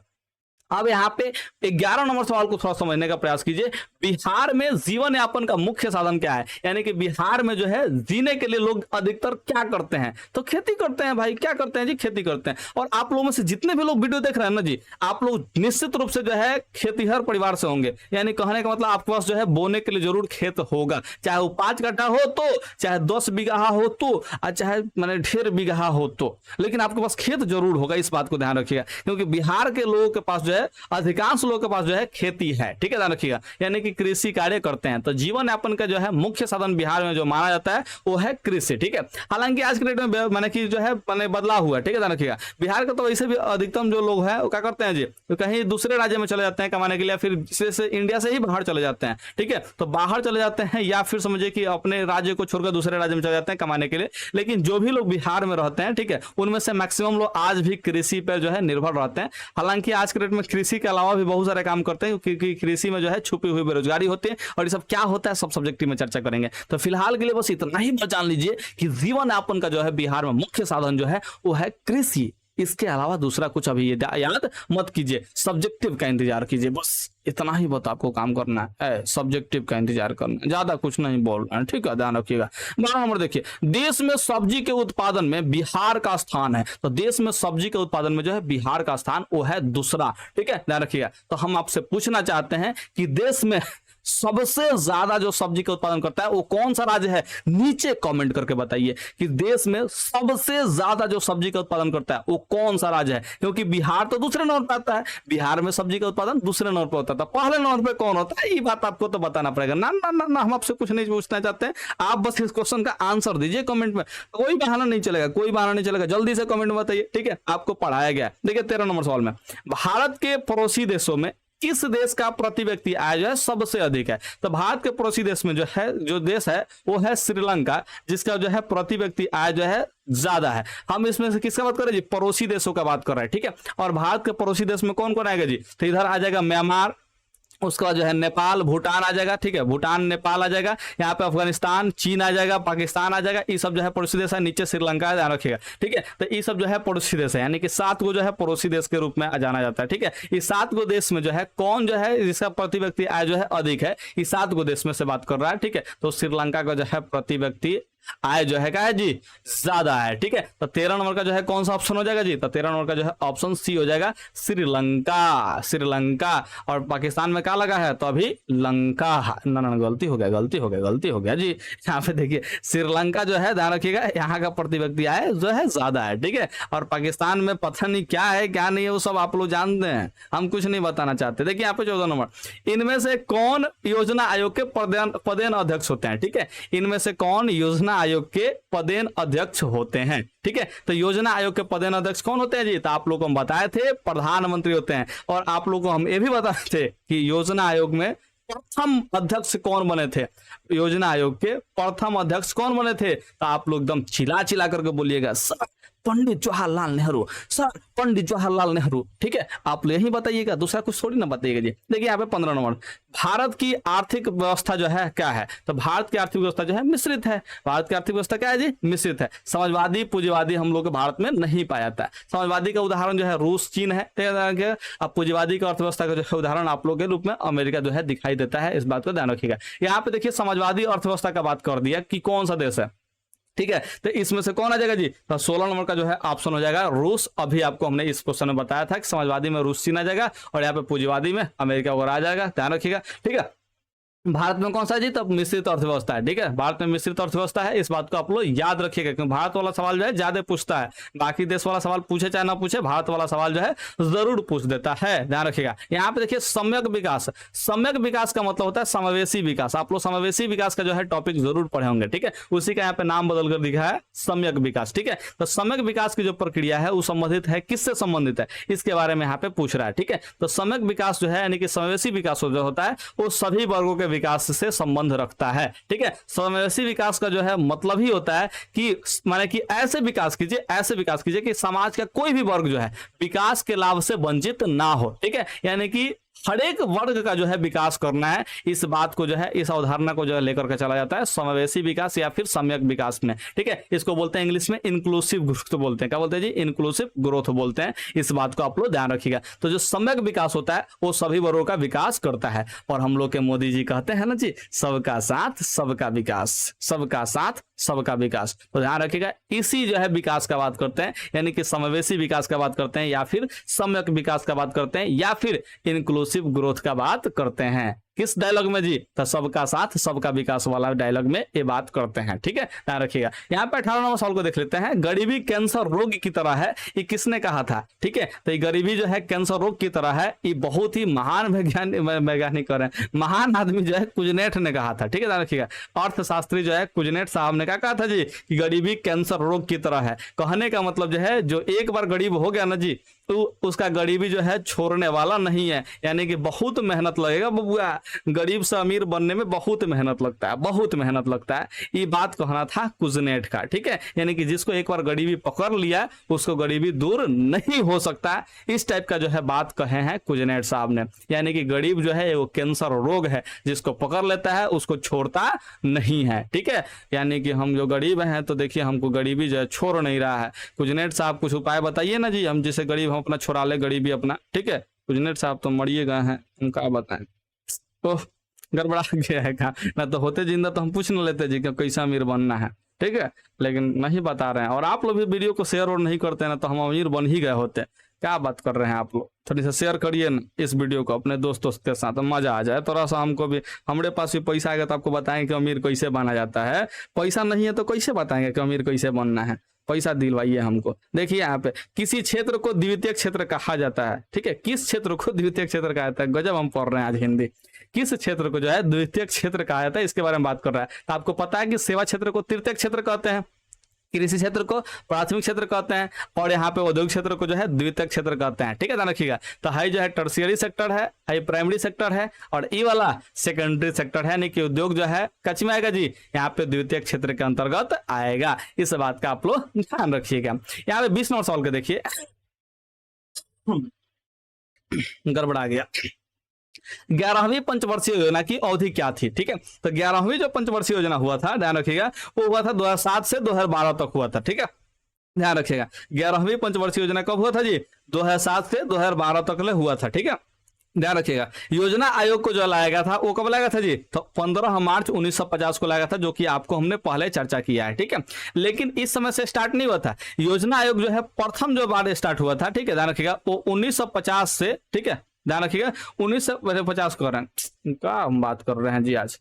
अब यहाँ पे 11 नंबर सवाल को थोड़ा समझने का प्रयास कीजिए। बिहार में जीवन यापन का मुख्य साधन क्या है? यानी कि बिहार में जो है जीने के लिए लोग अधिकतर क्या करते हैं? तो खेती करते हैं भाई। क्या करते हैं जी? खेती करते हैं। और आप लोगों में से जितने भी लोग वीडियो देख रहे हैं ना जी, आप लोग निश्चित रूप से जो है खेतीहर परिवार से होंगे। यानी कहने का मतलब आपके पास जो है बोने के लिए जरूर खेत होगा, चाहे वो 5 कट्ठा हो तो, चाहे 10 बीघा हो तो, और चाहे मैंने 1.5 बीघा हो तो, लेकिन आपके पास खेत जरूर होगा। इस बात को ध्यान रखिएगा, क्योंकि बिहार के लोगों के पास जो है अधिकांश लोगों के पास जो है खेती है, ठीक है, ध्यान रखिएगा। यानी कि कृषि कार्य करते हैं। तो जीवन यापन का जो है मुख्य साधन बिहार में जो माना जाता है वो है कृषि, ठीक है। हालांकि आज के डेट में मैंने कि जो है मैंने बदलाव हुआ, ठीक है, ध्यान रखिएगा। बिहार का तो वैसे भी अधिकतम जो लोग हैं वो क्या करते हैं जी? तो कहीं दूसरे राज्य में चले जाते हैं कमाने के लिए, फिर से इंडिया से ही बाहर चले जाते हैं, ठीक है। तो बाहर चले जाते हैं, या फिर समझिए कि अपने राज्य को छोड़कर दूसरे राज्य में चले जाते हैं कमाने के लिए। लेकिन जो भी लोग बिहार में रहते हैं, ठीक है, उनमें से मैक्सिमम लोग आज भी कृषि पर जो है निर्भर रहते हैं। हालांकि आज के डेट में कृषि के अलावा भी बहुत सारे काम करते हैं, क्योंकि कृषि में जो है छुपी हुई बेरोजगारी होती है। और ये सब क्या होता है सब सब्जेक्टिव में चर्चा करेंगे। तो फिलहाल के लिए बस इतना ही जान लीजिए कि जीवन यापन का जो है बिहार में मुख्य साधन जो है वो है कृषि। इसके अलावा दूसरा कुछ अभी याद मत कीजिए, सब्जेक्टिव का इंतजार कीजिए। बस इतना ही बता आपको काम करना है, सब्जेक्टिव का इंतजार करना, ज्यादा कुछ नहीं बोल रहे हैं, ठीक है, ध्यान रखिएगा। 12 नंबर देखिए, देश में सब्जी के उत्पादन में बिहार का स्थान है। तो देश में सब्जी के उत्पादन में जो है बिहार का स्थान वो है दूसरा, ठीक है, ध्यान रखिएगा। तो हम आपसे पूछना चाहते हैं कि देश में सबसे ज्यादा जो सब्जी का उत्पादन करता है वो कौन सा राज्य है? नीचे कमेंट करके बताइए कि देश में सबसे ज्यादा जो सब्जी का उत्पादन करता है वो कौन सा राज्य है। क्योंकि बिहार तो दूसरे नंबर पर आता है, बिहार में सब्जी का उत्पादन दूसरे नंबर पर होता था, पहले नंबर पे कौन होता है? ये बात आपको तो बताना पड़ेगा। ना ना ना ना, हम आपसे कुछ नहीं पूछना चाहते हैं, आप बस इस क्वेश्चन का आंसर दीजिए कमेंट में। कोई बहाना नहीं चलेगा, कोई बहाना नहीं चलेगा, जल्दी से कमेंट में बताइए, ठीक है। आपको पढ़ाया गया। देखिए 13 नंबर सवाल में, भारत के पड़ोसी देशों में किस देश का प्रति व्यक्ति आय जो है सबसे अधिक है? तो भारत के पड़ोसी देश में जो देश है वो है श्रीलंका, जिसका जो है प्रति व्यक्ति आय जो है ज्यादा है। हम इसमें से किसका बात कर रहे हैं जी? पड़ोसी देशों का बात कर रहे हैं, ठीक है। और भारत के पड़ोसी देश में कौन कौन आएगा जी? तो इधर आ जाएगा म्यांमार, उसका जो है नेपाल, भूटान आ जाएगा, ठीक है, भूटान नेपाल आ जाएगा। यहाँ पे अफगानिस्तान, चीन आ जाएगा, पाकिस्तान आ जाएगा। ये सब जो है पड़ोसी देश है। नीचे श्रीलंका ध्यान रखिएगा, ठीक है। तो ये सब जो है पड़ोसी देश है, यानी कि 7 को जो है पड़ोसी देश के रूप में जाना जाता है, ठीक है। इस 7 को देश में जो है कौन जो है जिसका प्रति व्यक्ति आय जो है अधिक है, इस 7 को देश में से बात कर रहा है, ठीक है। तो श्रीलंका का जो है प्रति व्यक्ति आय जो है क्या है जी? ज्यादा है, ठीक है। तो 13 नंबर का जो है कौन सा ऑप्शन हो जाएगा जी? तो 13 नंबर का जो है ऑप्शन सी हो जाएगा, श्रीलंका। श्रीलंका और पाकिस्तान में क्या लगा है? तो अभी लंका। ना ना, गलती हो गया जी। यहाँ पे देखिए श्रीलंका जो है ध्यान रखिएगा, यहाँ का प्रति व्यक्ति आय जो है ज्यादा है, ठीक है। और पाकिस्तान में पता नहीं क्या है क्या नहीं है, वो सब आप लोग जानते हैं, हम कुछ नहीं बताना चाहते। देखिए यहाँ पे 14 नंबर, इनमें से कौन योजना आयोग के पदेन अध्यक्ष होते हैं? ठीक है, इनमें से कौन योजना आयोग के पदेन अध्यक्ष होते हैं? ठीक है, तो योजना आयोग के पदेन अध्यक्ष कौन होते हैं जी? तो आप लोग को हम बताए थे प्रधानमंत्री होते हैं। और आप लोग को हम ये भी बताए थे कि योजना आयोग में प्रथम अध्यक्ष कौन बने थे? योजना आयोग के प्रथम अध्यक्ष कौन बने थे? तो आप लोग एकदम चिल्ला चिल्ला करके बोलिएगा, सर पंडित जवाहरलाल नेहरू, सर पंडित जवाहरलाल नेहरू। ठीक है, आप यही बताइएगा, दूसरा कुछ थोड़ी ना बताइएगा जी। देखिए यहाँ पे 15 नंबर, भारत की आर्थिक व्यवस्था जो है क्या है? तो भारत की आर्थिक व्यवस्था जो है मिश्रित है। भारत की आर्थिक व्यवस्था क्या है जी? मिश्रित है। समाजवादी पूंजीवादी हम लोग के भारत में नहीं पाया जाता है। समाजवादी का उदाहरण जो है रूस, चीन है। अब पूंजीवादी का अर्थव्यवस्था का जो है उदाहरण आप लोग के रूप में अमेरिका जो है दिखाई देता है। इस बात को ध्यान रखिएगा। यहाँ पे देखिए समाजवादी अर्थव्यवस्था का बात कर दिया कि कौन सा देश है। ठीक है, तो इसमें से कौन आ जाएगा जी? तो 16 नंबर का जो है ऑप्शन हो जाएगा रूस। अभी आपको हमने इस क्वेश्चन में बताया था कि समाजवादी में रूस, चीन आ जाएगा और यहाँ पे पूंजीवादी में अमेरिका वगैरह आ जाएगा। ध्यान रखिएगा, ठीक है। भारत में कौन सा जी? तो मिश्रित अर्थव्यवस्था है, ठीक है, भारत में मिश्रित अर्थव्यवस्था है, इस बात को आप लोग याद रखिएगा, क्योंकि भारत वाला सवाल जो है ज्यादा पूछता है, बाकी देश वाला सवाल पूछे चाहे ना पूछे, भारत वाला सवाल जो है जरूर पूछ देता है, ध्यान रखिएगा। यहाँ पे देखिए सम्यक विकास, सम्यक विकास का मतलब होता है समावेशी विकास, आप लोग समावेशी विकास का जो है टॉपिक जरूर पढ़े होंगे, ठीक है, उसी का यहाँ पे नाम बदल कर दिखा है सम्यक विकास, ठीक है। तो सम्यक विकास की जो प्रक्रिया है वो संबंधित है, किससे संबंधित है, इसके बारे में यहाँ पे पूछ रहा है, ठीक है। तो सम्यक विकास जो है यानी कि समावेशी विकास जो होता है वो सभी वर्गों के विकास से संबंध रखता है, ठीक है। समावेशी विकास का जो है मतलब ही होता है कि माने कि ऐसे विकास कीजिए, ऐसे विकास कीजिए कि समाज का कोई भी वर्ग जो है विकास के लाभ से वंचित ना हो, ठीक है, यानी कि हर एक वर्ग का जो है विकास करना है, इस बात को जो है, इस अवधारणा को जो है लेकर के चला जाता है समावेशी विकास या फिर सम्यक विकास में, ठीक है। इसको बोलते हैं इंग्लिश में इंक्लूसिव ग्रोथ बोलते हैं, क्या बोलते हैं जी? इंक्लूसिव ग्रोथ बोलते हैं, इस बात को आप लोग ध्यान रखिएगा। तो जो सम्यक विकास होता है वो सभी वर्गों का विकास करता है, और हम लोग के मोदी जी कहते हैं ना जी, सबका साथ सबका विकास, सबका साथ सबका विकास। तो ध्यान रखिएगा, इसी जो है विकास का बात करते हैं, यानी कि समावेशी विकास का बात करते हैं, या फिर सम्यक विकास का बात करते हैं, या फिर इंक्लूसिव ग्रोथ का बात करते हैं। किस डायलॉग में जी? तो सबका साथ सबका विकास वाला डायलॉग में ये बात करते हैं, ठीक है, ध्यान रखिएगा। यहाँ पे 18 नंबर सवाल को देख लेते हैं। गरीबी कैंसर रोग की तरह है, ये किसने कहा था? ठीक है, तो ये गरीबी जो है कैंसर रोग की तरह है, ये बहुत ही महान वैज्ञानिक महान आदमी जो है कुजनेट ने कहा था, ठीक है, ध्यान रखिएगा। अर्थशास्त्री जो है कुजनेट साहब ने क्या कहा था जी? कि गरीबी कैंसर रोग की तरह है। कहने का मतलब जो है, जो एक बार गरीब हो गया ना जी, तो उसका गरीबी जो है छोड़ने वाला नहीं है, यानी कि बहुत मेहनत लगेगा बबुआ, गरीब से अमीर बनने में बहुत मेहनत लगता है, बहुत मेहनत लगता है, ये बात कहना था कुजनेट का, ठीक है। यानी कि जिसको एक बार गरीबी पकड़ लिया उसको गरीबी दूर नहीं हो सकता, इस टाइप का जो है बात कहे हैं कुजनेट साहब ने। यानी कि गरीब जो है वो कैंसर रोग है, जिसको पकड़ लेता है उसको छोड़ता नहीं है, ठीक है। यानी कि हम जो गरीब हैं तो देखिए हमको गरीबी जो है छोड़ नहीं रहा है। कुजनेट साहब कुछ उपाय बताइए ना जी, हम जिसे गरीब हम अपना छुड़ा ले गरीबी अपना, ठीक है। कुजनेट साहब तो मरिए गए हैं, उनका बताएं। तो गड़बड़ा गया है का ना, तो होते जिंदा तो हम पूछ न लेते जी कि कैसा अमीर बनना है, ठीक है, लेकिन नहीं बता रहे हैं। और आप लोग भी वीडियो को शेयर और नहीं करते ना, तो हम अमीर बन ही गए होते। क्या बात कर रहे हैं आप लोग? थोड़ी सा शेयर करिए ना इस वीडियो को अपने दोस्तों के साथ, तो मजा आ जाए थोड़ा सा, हमको भी, हमारे पास भी पैसा आएगा तो आपको बताएंगे कि अमीर कैसे बना जाता है। पैसा नहीं है तो कैसे बताएंगे कि अमीर कैसे बनना है? पैसा दिलवाइए हमको। देखिए यहाँ पे किसी क्षेत्र को द्वितीय क्षेत्र कहा जाता है, ठीक है, किस क्षेत्र को द्वितीय क्षेत्र कहा जाता है? गजब हम पढ़ रहे हैं आज हिंदी। किस क्षेत्र को जो है द्वितीय क्षेत्र कहा जाता है, इसके बारे में बात कर रहा है। तो आपको पता है कि सेवा क्षेत्र को तृतीय क्षेत्र कहते हैं, कृषि क्षेत्र को प्राथमिक क्षेत्र कहते हैं, और यहाँ पे औद्योगिक क्षेत्र को जो है द्वितीय क्षेत्र कहते हैं, ठीक है, ध्यान रखिएगा। तो हाई जो है टर्शियरी सेक्टर है, हाई प्राइमरी सेक्टर है, और ई वाला सेकेंडरी सेक्टर है, यानी कि उद्योग जो है कच्छ में आएगा जी, यहाँ पे द्वितीय क्षेत्र के अंतर्गत आएगा। इस बात का आप लोग ध्यान रखिएगा। यहाँ पे 20 नंबर सवाल के देखिए, गड़बड़ा गया। 11वीं पंचवर्षीय योजना की अवधि क्या थी? ठीक है, तो 11वीं जो पंचवर्षीय योजना हुआ था, ध्यान रखिएगा, वो हुआ था 2007 से 2012 तक हुआ था, ठीक है, ध्यान रखिएगा। 11वीं पंचवर्षीय योजना कब हुआ था जी? 2007 से 2012 तक ले हुआ था, ठीक है, ध्यान रखिएगा। योजना आयोग को जो लाया गया था वो कब लाया था जी? तो 15 मार्च 1950 को लाया था, जो कि आपको हमने पहले चर्चा किया है, ठीक है। लेकिन इस समय से स्टार्ट नहीं हुआ था योजना आयोग, जो है प्रथम जो बार स्टार्ट हुआ था, ठीक है, ध्यान रखिएगा, वो 1950 से, ठीक है, ध्यान रखिएगा, 1950 कर रहे हैं, क्या हम बात कर रहे हैं जी आज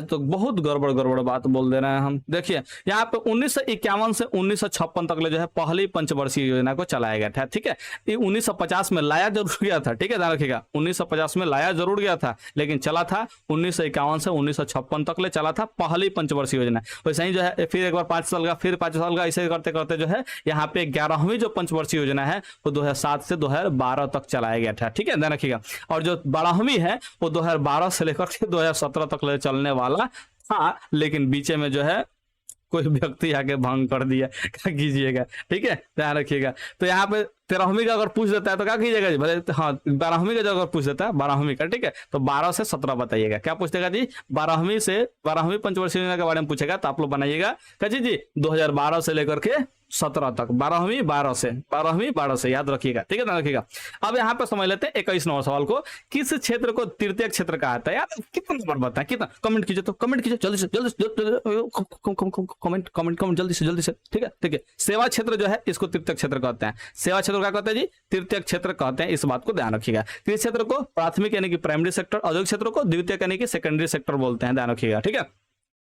तो बहुत गड़बड़ बात बोल दे रहे हैं हम। देखिए यहाँ पे 1951 से 1956 तक ले जो है पहली पंचवर्षीय योजना को चलाया गया था, ठीक है। ये 1950 में लाया जरूर गया था, ठीक है, ध्यान रखिएगा, 1950 में लाया जरूर गया था, लेकिन चला था 1951 से 1956 तक ले चला था पहली पंचवर्षीय योजना। वैसे ही जो है फिर एक बार 5 साल का, फिर 5 साल का, ऐसे करते करते जो है यहाँ पे 11वीं जो पंचवर्षीय योजना है वो 2007 से 2012 तक चलाया गया था, ठीक है, ध्यान रखिएगा। और जो 12वीं है वो 2012 से लेकर के 2017 तक ले चलने वाला था, लेकिन बीचे में जो है कोई व्यक्ति आके भंग कर दिया, क्या कीजिएगा, ठीक है, ध्यान रखिएगा। तो यहाँ पे 13वीं का अगर पूछ देता है तो क्या कीजिएगा जी? भले हाँ 12वीं का जो अगर पूछ देता है 12वीं का, ठीक है, तो 12 से 17 बताइएगा। क्या पूछ देगा जी? 12वीं पंचवर्षीय योजना के बारे में पूछेगा तो आप लोग बनाइएगा कैसे जी? 2012 से लेकर के 17 तक, 12वीं 12 से याद रखिएगा, ठीक है, ध्यान रखिएगा। अब यहाँ पे समझ लेते हैं 21 नंबर सवाल को, किस क्षेत्र को तृतीय क्षेत्र कहा जाता है? यार कितना नंबर बताएं, कितना? कमेंट कीजिए, तो कमेंट कीजिए जल्दी से कमेंट जल्दी से, ठीक है। सेवा क्षेत्र जो है इसको तृतीय क्षेत्र कहते हैं, सेवा क्षेत्र क्षेत्र को क्या कहते हैं जी, तृतीयक क्षेत्र कहते हैं, इस बात को ध्यान रखिएगा। कृषि क्षेत्र को प्राथमिक यानी कि प्राइमरी सेक्टर, औद्योगिक क्षेत्र को द्वितीयक यानी कि सेकेंडरी सेक्टर बोलते हैं, ध्यान रखिएगा, ठीक है।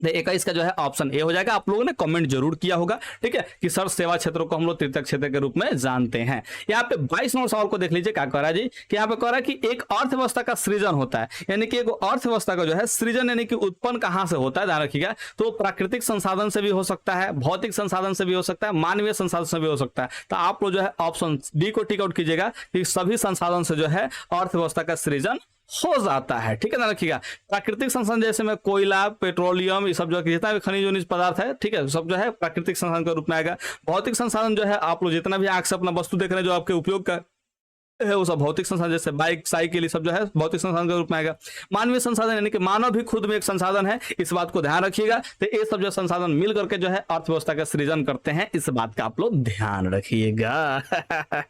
21 का जो है ऑप्शन ए हो जाएगा। आप लोगों ने कमेंट जरूर किया होगा, ठीक है, कि सर सेवा क्षेत्रों को हम लोग तृतीयक क्षेत्र के रूप में जानते हैं। यहाँ पे 22 नंबर सवाल को देख लीजिए, क्या कह रहा है जी, कि यहाँ पे कह रहा है कि एक अर्थव्यवस्था का सृजन होता है, यानी कि एक अर्थव्यवस्था का जो है सृजन यानी कि उत्पन्न कहां से होता है, ध्यान रखिएगा। तो प्राकृतिक संसाधन से भी हो सकता है, भौतिक संसाधन से भी हो सकता है, मानवीय संसाधन से भी हो सकता है। तो आप लोग जो है ऑप्शन डी को टिक आउट कीजिएगा कि सभी संसाधन से जो है अर्थव्यवस्था का सृजन हो जाता है, ठीक है, ध्यान रखिएगा। प्राकृतिक संसाधन जैसे में कोयला, पेट्रोलियम, ये सब जो जितना भी खनिज पदार्थ है, ठीक है, सब जो है प्राकृतिक संसाधन के रूप में आएगा। भौतिक संसाधन जो है आप लोग जितना भी आंख से अपना वस्तु देख रहे हैं जो आपके उपयोग का है, वो सब भौतिक संसाधन, जैसे बाइक, साइकिल, ये सब जो है भौतिक संसाधन के रूप में आएगा। मानवीय संसाधन यानी कि मानव भी खुद में एक संसाधन है, इस बात को ध्यान रखिएगा। तो ये सब जो संसाधन मिल करके जो है अर्थव्यवस्था का सृजन करते हैं, इस बात का आप लोग ध्यान रखिएगा।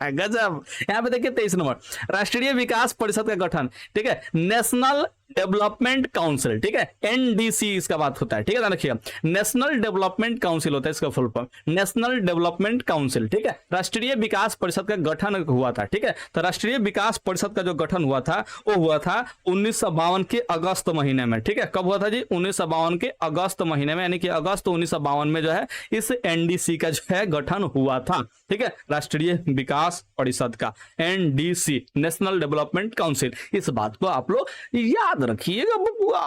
गजब। यहाँ पे देखिए 23 नंबर, राष्ट्रीय विकास परिषद का गठन, ठीक है, नेशनल डेवलपमेंट काउंसिल, ठीक है, एनडीसी इसका बात होता है, ठीक है, ध्यान रखिएगा। नेशनल डेवलपमेंट काउंसिल होता है इसका full form, national development council, ठीक है। राष्ट्रीय विकास परिषद का गठन हुआ था, ठीक है। तो राष्ट्रीय विकास परिषद का जो गठन हुआ था वो हुआ था 1952 के अगस्त महीने में, ठीक है। कब हुआ था जी, 1952 के अगस्त महीने में, यानी कि अगस्त 1952 में जो है इस एनडीसी का जो है गठन हुआ था, ठीक है, राष्ट्रीय विकास परिषद का, एनडीसी, नेशनल डेवलपमेंट काउंसिल। इस बात को आप लोग याद रखिएगा बबुआ।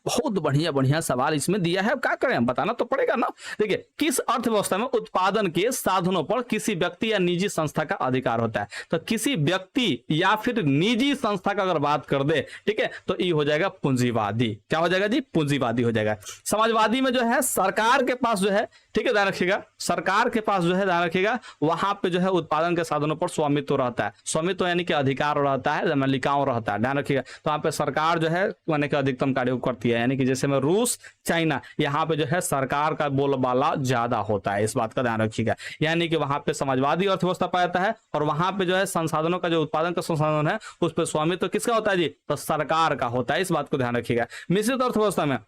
बहुत बढ़िया बढ़िया सवाल इसमें दिया है, क्या करें, बताना तो पड़ेगा ना। देखिए, किस अर्थव्यवस्था में उत्पादन के साधनों पर किसी व्यक्ति या निजी संस्था का अधिकार होता है? तो किसी व्यक्ति या फिर निजी संस्था का अगर बात कर दे, ठीक है, तो ये हो जाएगा पूंजीवादी। क्या हो जाएगा जी, पूंजीवादी हो जाएगा। समाजवादी में जो है सरकार के पास जो है, ठीक है, ध्यान रखिएगा, सरकार के पास जो है, ध्यान रखिएगा, वहां पे जो है उत्पादन के साधनों पर स्वामित्व रहता है। स्वामित्व यानी कि अधिकार रहता है, मालिकाओं रहता है, ध्यान रखिएगा। तो वहां पे सरकार जो है माने कि अधिकतम कार्य करती है, यानी कि जैसे में रूस, चाइना, यहाँ पे जो है सरकार का बोलबाला ज्यादा होता है, इस बात का ध्यान रखिएगा। यानी कि वहां पे समाजवादी अर्थव्यवस्था पाया जाता है, और वहां पे जो है संसाधनों का जो उत्पादन का संसाधन है उस पर स्वामित्व किसका होता है जी, तो सरकार का होता है, इस बात को ध्यान रखिएगा। मिश्रित अर्थव्यवस्था में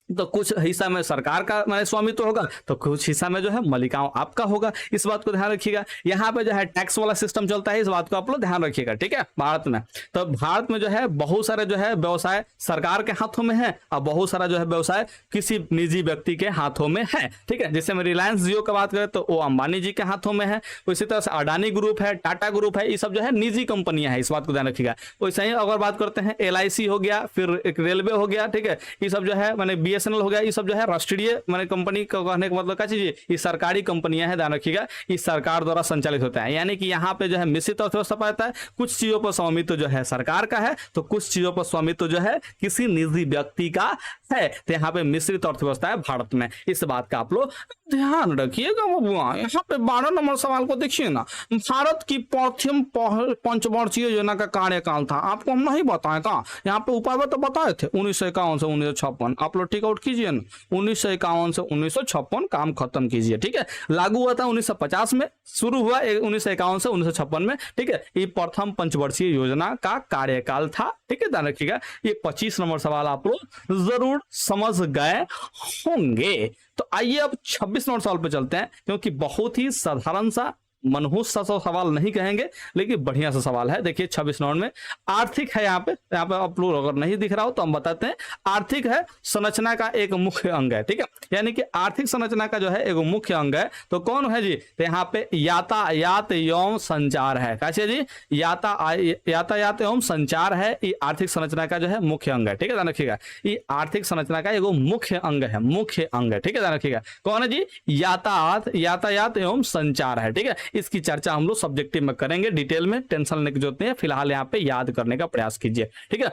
तो कुछ हिस्सा में सरकार का माने स्वामित्व होगा, तो कुछ हिस्सा में जो है मालिकाओं आपका होगा, इस बात को ध्यान रखिएगा। यहाँ पे जो है टैक्स वाला सिस्टम चलता है, इस बात को आप लोग ध्यान रखिएगा, ठीक है। भारत में तो भारत में जो है बहुत सारे जो है व्यवसाय सरकार के हाथों में है, और बहुत सारा जो है व्यवसाय किसी निजी व्यक्ति के हाथों में है, ठीक है। जैसे में रिलायंस जियो की बात करें तो वो अंबानी जी के हाथों में है, उसी तरह से अडानी ग्रुप है, टाटा ग्रुप है, ये सब जो है निजी कंपनियां हैं, इस बात को ध्यान रखिएगा। वैसे ही अगर बात करते हैं LIC हो गया, फिर एक रेलवे हो गया, ठीक है, ये सब जो है मैंने BSNL हो गया, ये सब जो है राष्ट्रीय माने कंपनी का कहने का मतलब क्या चीज, ये सरकारी कंपनियां हैं, ध्यान रखिएगा, ये सरकार द्वारा संचालित होता है। यानी कि यहाँ पे जो है मिश्रित अर्थव्यवस्था पाता है, कुछ चीजों पर स्वामित्व जो है सरकार का है, तो कुछ चीजों पर स्वामित्व जो है किसी निजी व्यक्ति का है। तो यहाँ पे मिश्रित अर्थव्यवस्था है भारत में, इस बात का आप लोग ध्यान रखिएगा बबुआ। यहाँ पे 12 नंबर सवाल को देखिए ना, भारत की प्रथम पंचवर्षीय योजना का कार्यकाल था, आपको हम नहीं बताए था, यहाँ पे उपाय तो बताए थे 1951 से 1956, आप लोग टिक आउट कीजिए ना, 1951 से 1956 काम खत्म कीजिए, ठीक है। लागू हुआ था 1950 में, शुरू हुआ 1951 से 1956 में, ठीक है। ये प्रथम पंचवर्षीय योजना का कार्यकाल था, ठीक है, ध्यान रखिएगा। ये 25 नंबर सवाल आप लोग जरूर समझ गए होंगे। तो आइए अब 26 नंबर सवाल पे चलते हैं, क्योंकि बहुत ही साधारण सा मनहूस सा सवाल नहीं कहेंगे, लेकिन बढ़िया सा सवाल है। देखिए 26 नंबर में आर्थिक है, यहाँ पे आप लोग अगर नहीं दिख रहा हो तो हम बताते हैं। आर्थिक है संरचना का एक मुख्य अंग है, ठीक है, यानी कि आर्थिक संरचना का जो है एक मुख्य अंग है। तो कौन है जी, तो यहाँ पे यातायात एवं संचार है, कैसे जी, यातायात एवं संचार है, ये आर्थिक संरचना का जो है मुख्य अंग है, ठीक है, ध्यान रखिएगा। ये आर्थिक संरचना का एक मुख्य अंग है, मुख्य अंग है, ठीक है, ध्यान रखिएगा। कौन है जी, यातायात एवं संचार है, ठीक है। इसकी चर्चा हम लोग सब्जेक्टिव में करेंगे डिटेल में, टेंशन लेने की जरूरत नहीं है, फिलहाल यहाँ पे याद करने का प्रयास कीजिए, ठीक है।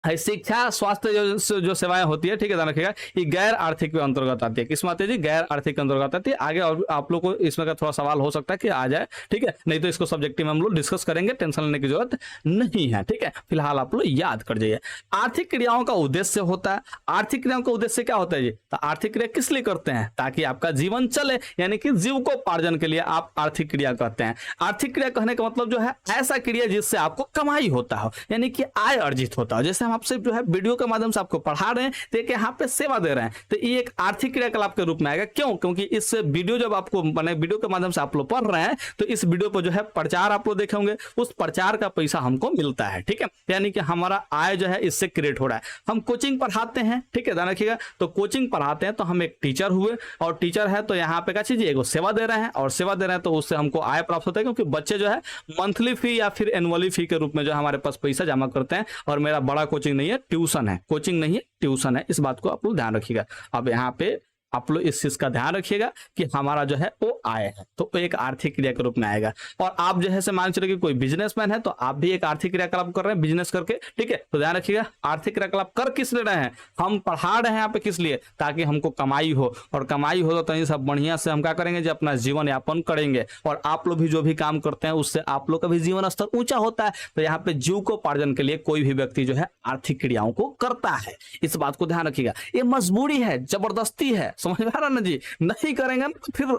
शिक्षा स्वास्थ्य जो सेवाएं होती है, ठीक है, ध्यान रखिएगा, ये गैर आर्थिक के अंतर्गत आती है। किस में आती है जी, गैर आर्थिक के अंतर्गत आती है। आगे और आप लोग को इसमें का थोड़ा सवाल हो सकता है कि आ जाए, ठीक है, नहीं तो इसको सब्जेक्टिव में हम लोग डिस्कस करेंगे, टेंशन लेने की जरूरत नहीं है, ठीक है। फिलहाल आप लोग याद कर जाइए। आर्थिक क्रियाओं का उद्देश्य होता है, आर्थिक क्रियाओं का उद्देश्य क्या होता है जी, तो आर्थिक क्रिया किस लिए करते हैं, ताकि आपका जीवन चले, यानी कि जीविकोपार्जन के लिए आप आर्थिक क्रिया करते हैं। आर्थिक क्रिया कहने का मतलब जो है ऐसा क्रिया जिससे आपको कमाई होता हो, यानी कि आय अर्जित होता हो। जैसे आपसे जो है वीडियो के माध्यम से आपको पढ़ा रहे हैं, तो एक यहाँ पे सेवा दे रहे हैं, तो ये एक आर्थिक क्रियाकलाप के रूप में आएगा। क्यों? क्योंकि इस वीडियो जब आपको मैंने वीडियो के माध्यम से आप लोग पढ़ रहे हैं, तो इस वीडियो पर जो है प्रचार आप लोग देखे होंगे, उस प्रचार का पैसा हमको मिलता है। ठीक है, यानी कि हमारा आय जो है इससे क्रिएट हो रहा है। हम कोचिंग पढ़ाते हैं, ठीक है, ध्यान रखिएगा, तो कोचिंग पढ़ाते हैं तो हम एक टीचर हुए, और टीचर है तो यहाँ पे क्या चीज, एगो सेवा दे रहे हैं, और सेवा दे रहे हैं तो उससे हमको आय प्राप्त होता है, क्योंकि बच्चे जो है मंथली फी या फिर एनुअली फी के रूप में जो हमारे पास पैसा जमा करते हैं। और मेरा बड़ा कोचिंग नहीं है, ट्यूशन है, कोचिंग नहीं है, ट्यूशन है, इस बात को आप लोग ध्यान रखिएगा। अब यहाँ पे आप लोग इस चीज का ध्यान रखिएगा कि हमारा जो है वो आय है, तो एक आर्थिक क्रिया के रूप में आएगा। और आप जो है से मान चलिए कि कोई बिजनेसमैन है, तो आप भी एक आर्थिक क्रियाकलाप कर रहे हैं बिजनेस करके, ठीक है, तो ध्यान रखिएगा आर्थिक क्रियाकलाप कर किस लिए रहे हैं, हम पढ़ा रहे हैं यहाँ पे किस लिए, ताकि हमको कमाई हो, और कमाई हो तो तभी सब बढ़िया से हम क्या करेंगे, जो अपना जीवन यापन करेंगे। और आप लोग भी जो भी काम करते हैं उससे आप लोग का भी जीवन स्तर ऊंचा होता है। तो यहाँ पे जीविकोपार्जन के लिए कोई भी व्यक्ति जो है आर्थिक क्रियाओं को करता है, इस बात को ध्यान रखिएगा। ये मजबूरी है, जबरदस्ती है, समझ में आ रहा ना जी, नहीं करेंगे ना फिर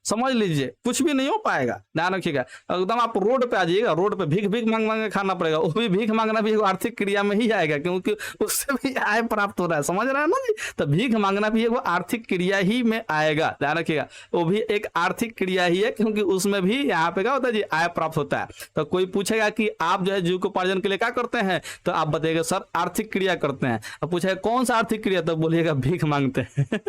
समझ लीजिए कुछ भी नहीं हो पाएगा। ध्यान रखिएगा, एकदम आप रोड पे आ जाइएगा, रोड पे भीख भीख मांग मांग के खाना पड़ेगा, वो भी भीख मांगना भी आर्थिक क्रिया में ही आएगा, क्योंकि उससे भी आय प्राप्त हो रहा है, समझ रहे हैं ना जी। तो भीख मांगना भी वो आर्थिक क्रिया ही में आएगा, ध्यान रखिएगा, वो भी एक आर्थिक क्रिया ही है, क्योंकि उसमें भी यहाँ पे क्या होता है जी, आय प्राप्त होता है। तो कोई पूछेगा कि आप जो है जीविकोपार्जन के लिए क्या करते हैं, तो आप बताइएगा सर आर्थिक क्रिया करते हैं। अब पूछेगा कौन सा आर्थिक क्रिया, तो बोलिएगा भीख मांगते हैं।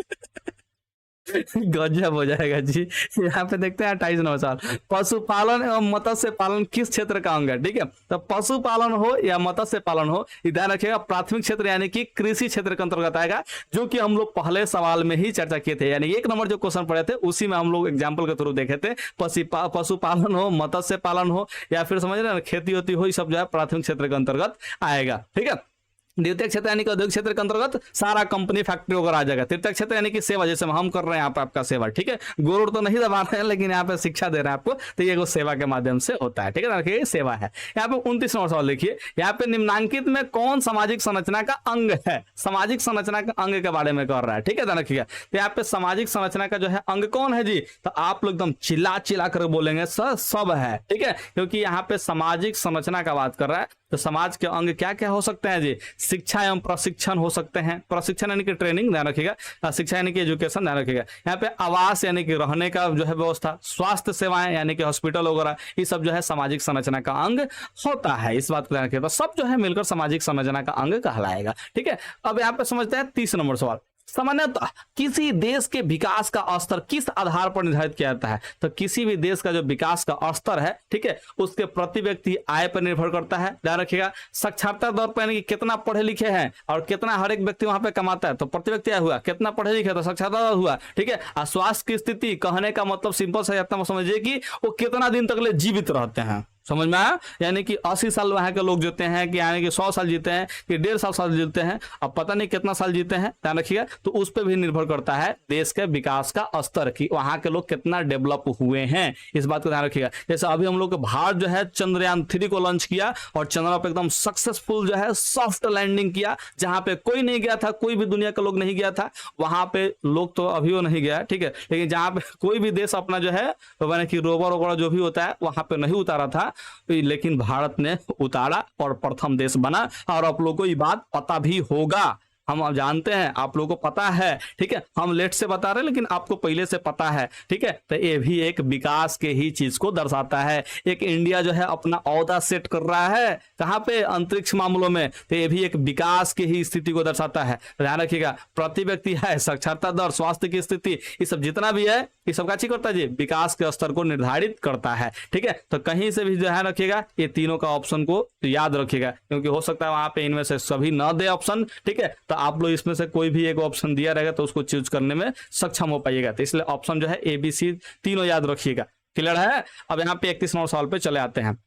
गजब हो जाएगा जी। यहाँ पे देखते हैं 28 नंबर सवाल, पशुपालन एवं मत्स्य पालन किस क्षेत्र का अंग है, ठीक है। तो पशुपालन हो या मत्स्य पालन हो, ध्यान रखिएगा प्राथमिक क्षेत्र यानी कि कृषि क्षेत्र के अंतर्गत आएगा, जो कि हम लोग पहले सवाल में ही चर्चा किए थे। यानी 1 नंबर जो क्वेश्चन पढ़े थे उसी में हम लोग एग्जाम्पल के थ्रू देखे थे। पशुपालन हो, मत्स्य पालन हो, या फिर समझ रहे हैं खेती होती हो, ये सब जो है प्राथमिक क्षेत्र के अंतर्गत आएगा, ठीक है। द्वितीय क्षेत्र यानी कि औद्योगिक क्षेत्र के अंतर्गत सारा कंपनी फैक्ट्री वगैरह आ जाएगा। तृतीय क्षेत्र यानी कि सेवा, जैसे हम कर रहे हैं यहाँ पे आपका सेवा, ठीक है, गोड़ तो नहीं दबा रहे हैं लेकिन यहाँ पे शिक्षा दे रहे हैं आपको, तो ये सेवा के माध्यम से होता है, ठीक है, देखिए सेवा है। यहाँ पे 29 नंबर सवाल देखिए, यहाँ पे निम्नांकित में कौन सामाजिक संरचना का अंग है, सामाजिक संरचना के अंग के बारे में कर रहा है, ठीक है, ध्यान रखिएगा। तो यहाँ पे सामाजिक संरचना का जो है अंग कौन है जी, तो आप लोग एकदम चिल्ला चिल्ला कर बोलेंगे सर सब है, ठीक है, क्योंकि यहाँ पे सामाजिक संरचना का बात कर रहा है। तो समाज के अंग क्या क्या हो सकते हैं जी, शिक्षा एवं प्रशिक्षण हो सकते हैं, प्रशिक्षण यानी कि ट्रेनिंग, ध्यान रखिएगा, शिक्षा यानी कि एजुकेशन, ध्यान रखिएगा। यहाँ पे आवास यानी कि रहने का जो है व्यवस्था, स्वास्थ्य सेवाएं यानी कि हॉस्पिटल वगैरह, ये सब जो है सामाजिक संरचना का अंग होता है, इस बात को ध्यान रखिएगा। सब जो है मिलकर सामाजिक संरचना का अंग कहलाएगा, ठीक है। अब यहाँ पे समझते हैं 30 नंबर सवाल, सामान्यतः किसी देश के विकास का स्तर किस आधार पर निर्धारित किया जाता है, तो किसी भी देश का जो विकास का स्तर है, ठीक है, उसके प्रति व्यक्ति आय पर निर्भर करता है। ध्यान रखिएगा, साक्षरता दर पर यानी कि कितना पढ़े लिखे हैं और कितना हर एक व्यक्ति वहां पे कमाता है, तो प्रति व्यक्ति आय हुआ, कितना पढ़े लिखे तो साक्षरता दर हुआ, ठीक है। और स्वास्थ्य की स्थिति, कहने का मतलब सिंपल सा जाता है, समझिए कि वो कितना दिन तक ले जीवित रहते हैं, समझ में आया, यानी कि 80 साल वहां के लोग जीते हैं, कि यानी कि 100 साल जीते हैं, कि 150 साल जीते हैं, अब पता नहीं कितना साल जीते हैं, ध्यान रखिएगा। तो उस पर भी निर्भर करता है देश के विकास का स्तर, कि वहां के लोग कितना डेवलप हुए हैं, इस बात को ध्यान रखिएगा। जैसे अभी हम लोग भारत जो है चंद्रयान 3 को लॉन्च किया और चंद्रमा पे एकदम सक्सेसफुल जो है सॉफ्ट लैंडिंग किया, जहां पे कोई नहीं गया था, कोई भी दुनिया का लोग नहीं गया था, वहां पे लोग तो अभी वो नहीं गया, ठीक है, लेकिन जहां पे कोई भी देश अपना जो है यानी कि रोवर वगैरह जो भी होता है वहां पे नहीं उतारा था, लेकिन भारत ने उतारा और प्रथम देश बना। और आप लोगों को ये बात पता भी होगा, हम जानते हैं, आप लोगों को पता है, ठीक है, हम लेट से बता रहे हैं लेकिन आपको पहले से पता है, ठीक है। तो ये भी एक विकास के ही चीज को दर्शाता है। एक इंडिया जो है अपना औहदा सेट कर रहा है कहाँ पे, अंतरिक्ष मामलों में, तो ये भी एक विकास की ही स्थिति को दर्शाता है। ध्यान रखिएगा, प्रति व्यक्ति है, साक्षरता दर, स्वास्थ्य की स्थिति, ये सब जितना भी है ये सब क्या करता है जी, विकास के स्तर को निर्धारित करता है, ठीक है। तो कहीं से भी ध्यान रखिएगा, ये तीनों का ऑप्शन को याद रखिएगा, क्योंकि हो सकता है वहां पे इनमें से सभी न दे ऑप्शन, ठीक है। तो आप लोग इसमें से कोई भी एक ऑप्शन दिया रहेगा तो उसको चूज करने में सक्षम हो पाइएगा। तो इसलिए ऑप्शन जो है ABC तीनों याद रखिएगा, क्लियर है। अब यहाँ पे 31 नंबर सवाल पे चले आते हैं।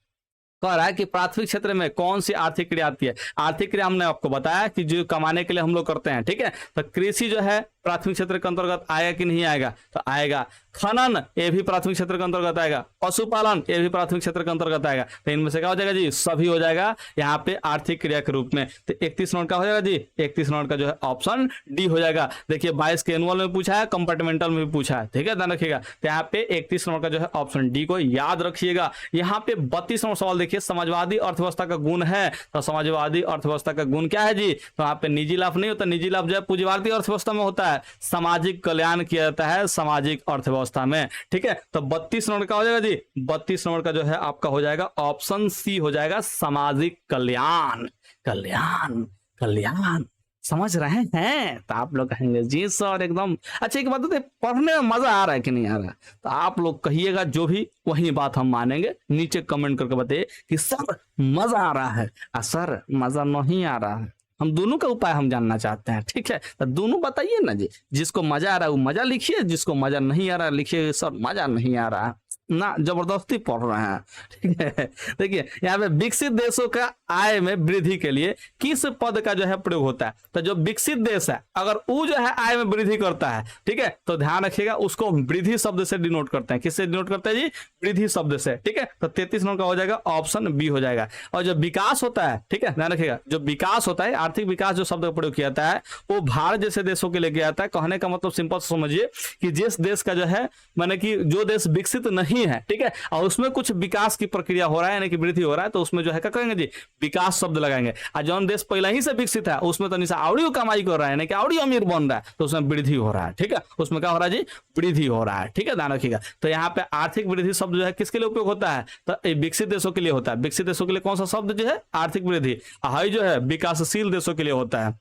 कह रहा है कि प्राथमिक क्षेत्र में कौन सी आर्थिक क्रिया आती है। आर्थिक क्रिया हमने आपको बताया कि जो कमाने के लिए हम लोग करते हैं, ठीक है। तो कृषि जो है प्राथमिक क्षेत्र के अंतर्गत आएगा कि नहीं आएगा? तो आएगा। खनन, ये भी प्राथमिक क्षेत्र के अंतर्गत आएगा। पशुपालन, ये भी प्राथमिक क्षेत्र के अंतर्गत आएगा। तो इनमें से क्या हो जाएगा जी? सभी हो जाएगा यहाँ पे आर्थिक क्रिया के रूप में। तो 31 नंबर का हो जाएगा जी? 31 नंबर का जो है ऑप्शन डी हो जाएगा। देखिए 22 के एनुअल में पूछा है, कंपार्टमेंटल में भी पूछा है, ठीक है, ध्यान रखिएगा। तो यहाँ पे 31 नंबर का जो है ऑप्शन डी को याद रखिएगा। यहाँ पे 32 नंबर सवाल देखिए, समाजवादी अर्थव्यवस्था का गुण है। तो समाजवादी अर्थव्यवस्था का गुण क्या है जी? तो यहाँ पे निजी लाभ नहीं होता, निजी लाभ जो है पूंजीवादी अर्थव्यवस्था में होता है, सामाजिक कल्याण किया जाता है सामाजिक अर्थव्यवस्था में, ठीक है। तो 32 नंबर का हो जाएगा जी? 32 नंबर का जो है आपका हो जाएगा ऑप्शन सी हो जाएगा, सामाजिक कल्याण। कल्याण, कल्याण, समझ रहे हैं? तो आप लोग कहेंगे जी सर एकदम अच्छा। एक बात बताइए, पढ़ने में मजा आ रहा है कि नहीं आ रहा है? तो आप लोग कहिएगा जो भी, वही बात हम मानेंगे। नीचे कमेंट करके बताइए कि सर मजा आ रहा है, सर मजा नहीं आ रहा है। हम दोनों का उपाय हम जानना चाहते हैं, ठीक है। तो दोनों बताइए ना जी। जिसको मजा आ रहा है वो मजा लिखिए, जिसको मजा नहीं आ रहा है लिखिए सर मजा नहीं आ रहा है ना, जबरदस्ती पढ़ रहे हैं, ठीक है। देखिए यहाँ पे विकसित देशों का आय में वृद्धि के लिए किस पद का जो है प्रयोग होता है? तो जो विकसित देश है अगर वो जो है आय में वृद्धि करता है, ठीक है, तो ध्यान रखिएगा उसको वृद्धि शब्द से डिनोट करते हैं। किससे डिनोट करते हैं जी? वृद्धि शब्द से, ठीक है। तो 33 नंबर का हो जाएगा ऑप्शन बी हो जाएगा। और जो विकास होता है, ठीक है, ध्यान रखिएगा, जो विकास होता है, आर्थिक विकास जो शब्द का प्रयोग किया जाता है वो भारत जैसे देशों के लिए किया जाता है। कहने का मतलब सिंपल समझिए कि जिस देश का जो है माने कि जो देश विकसित नहीं है, ठीक है, और उसमें कुछ विकास की प्रक्रिया हो रहा है यानी कि वृद्धि हो रहा है, तो उसमें जो है क्या करेंगे जी? विकास शब्द लगाएंगे। और जो देश पहले ही से विकसित है उसमें तो निशा आवड़ी कमाई कर रहा है यानी कि आवड़ी अमीर बन रहा है, तो उसमें वृद्धि हो रहा है, ठीक है। उसमें क्या हो रहा है जी? वृद्धि हो रहा है, ठीक है, ध्यान रखिएगा। तो यहाँ पे आर्थिक वृद्धि शब्द जो है किसके लिए उपयोग होता है? तो विकसित देशों के लिए होता है। विकसित देशों के लिए कौन सा शब्द जो है? आर्थिक वृद्धि। हाई जो है विकासशील देशों के लिए होता है।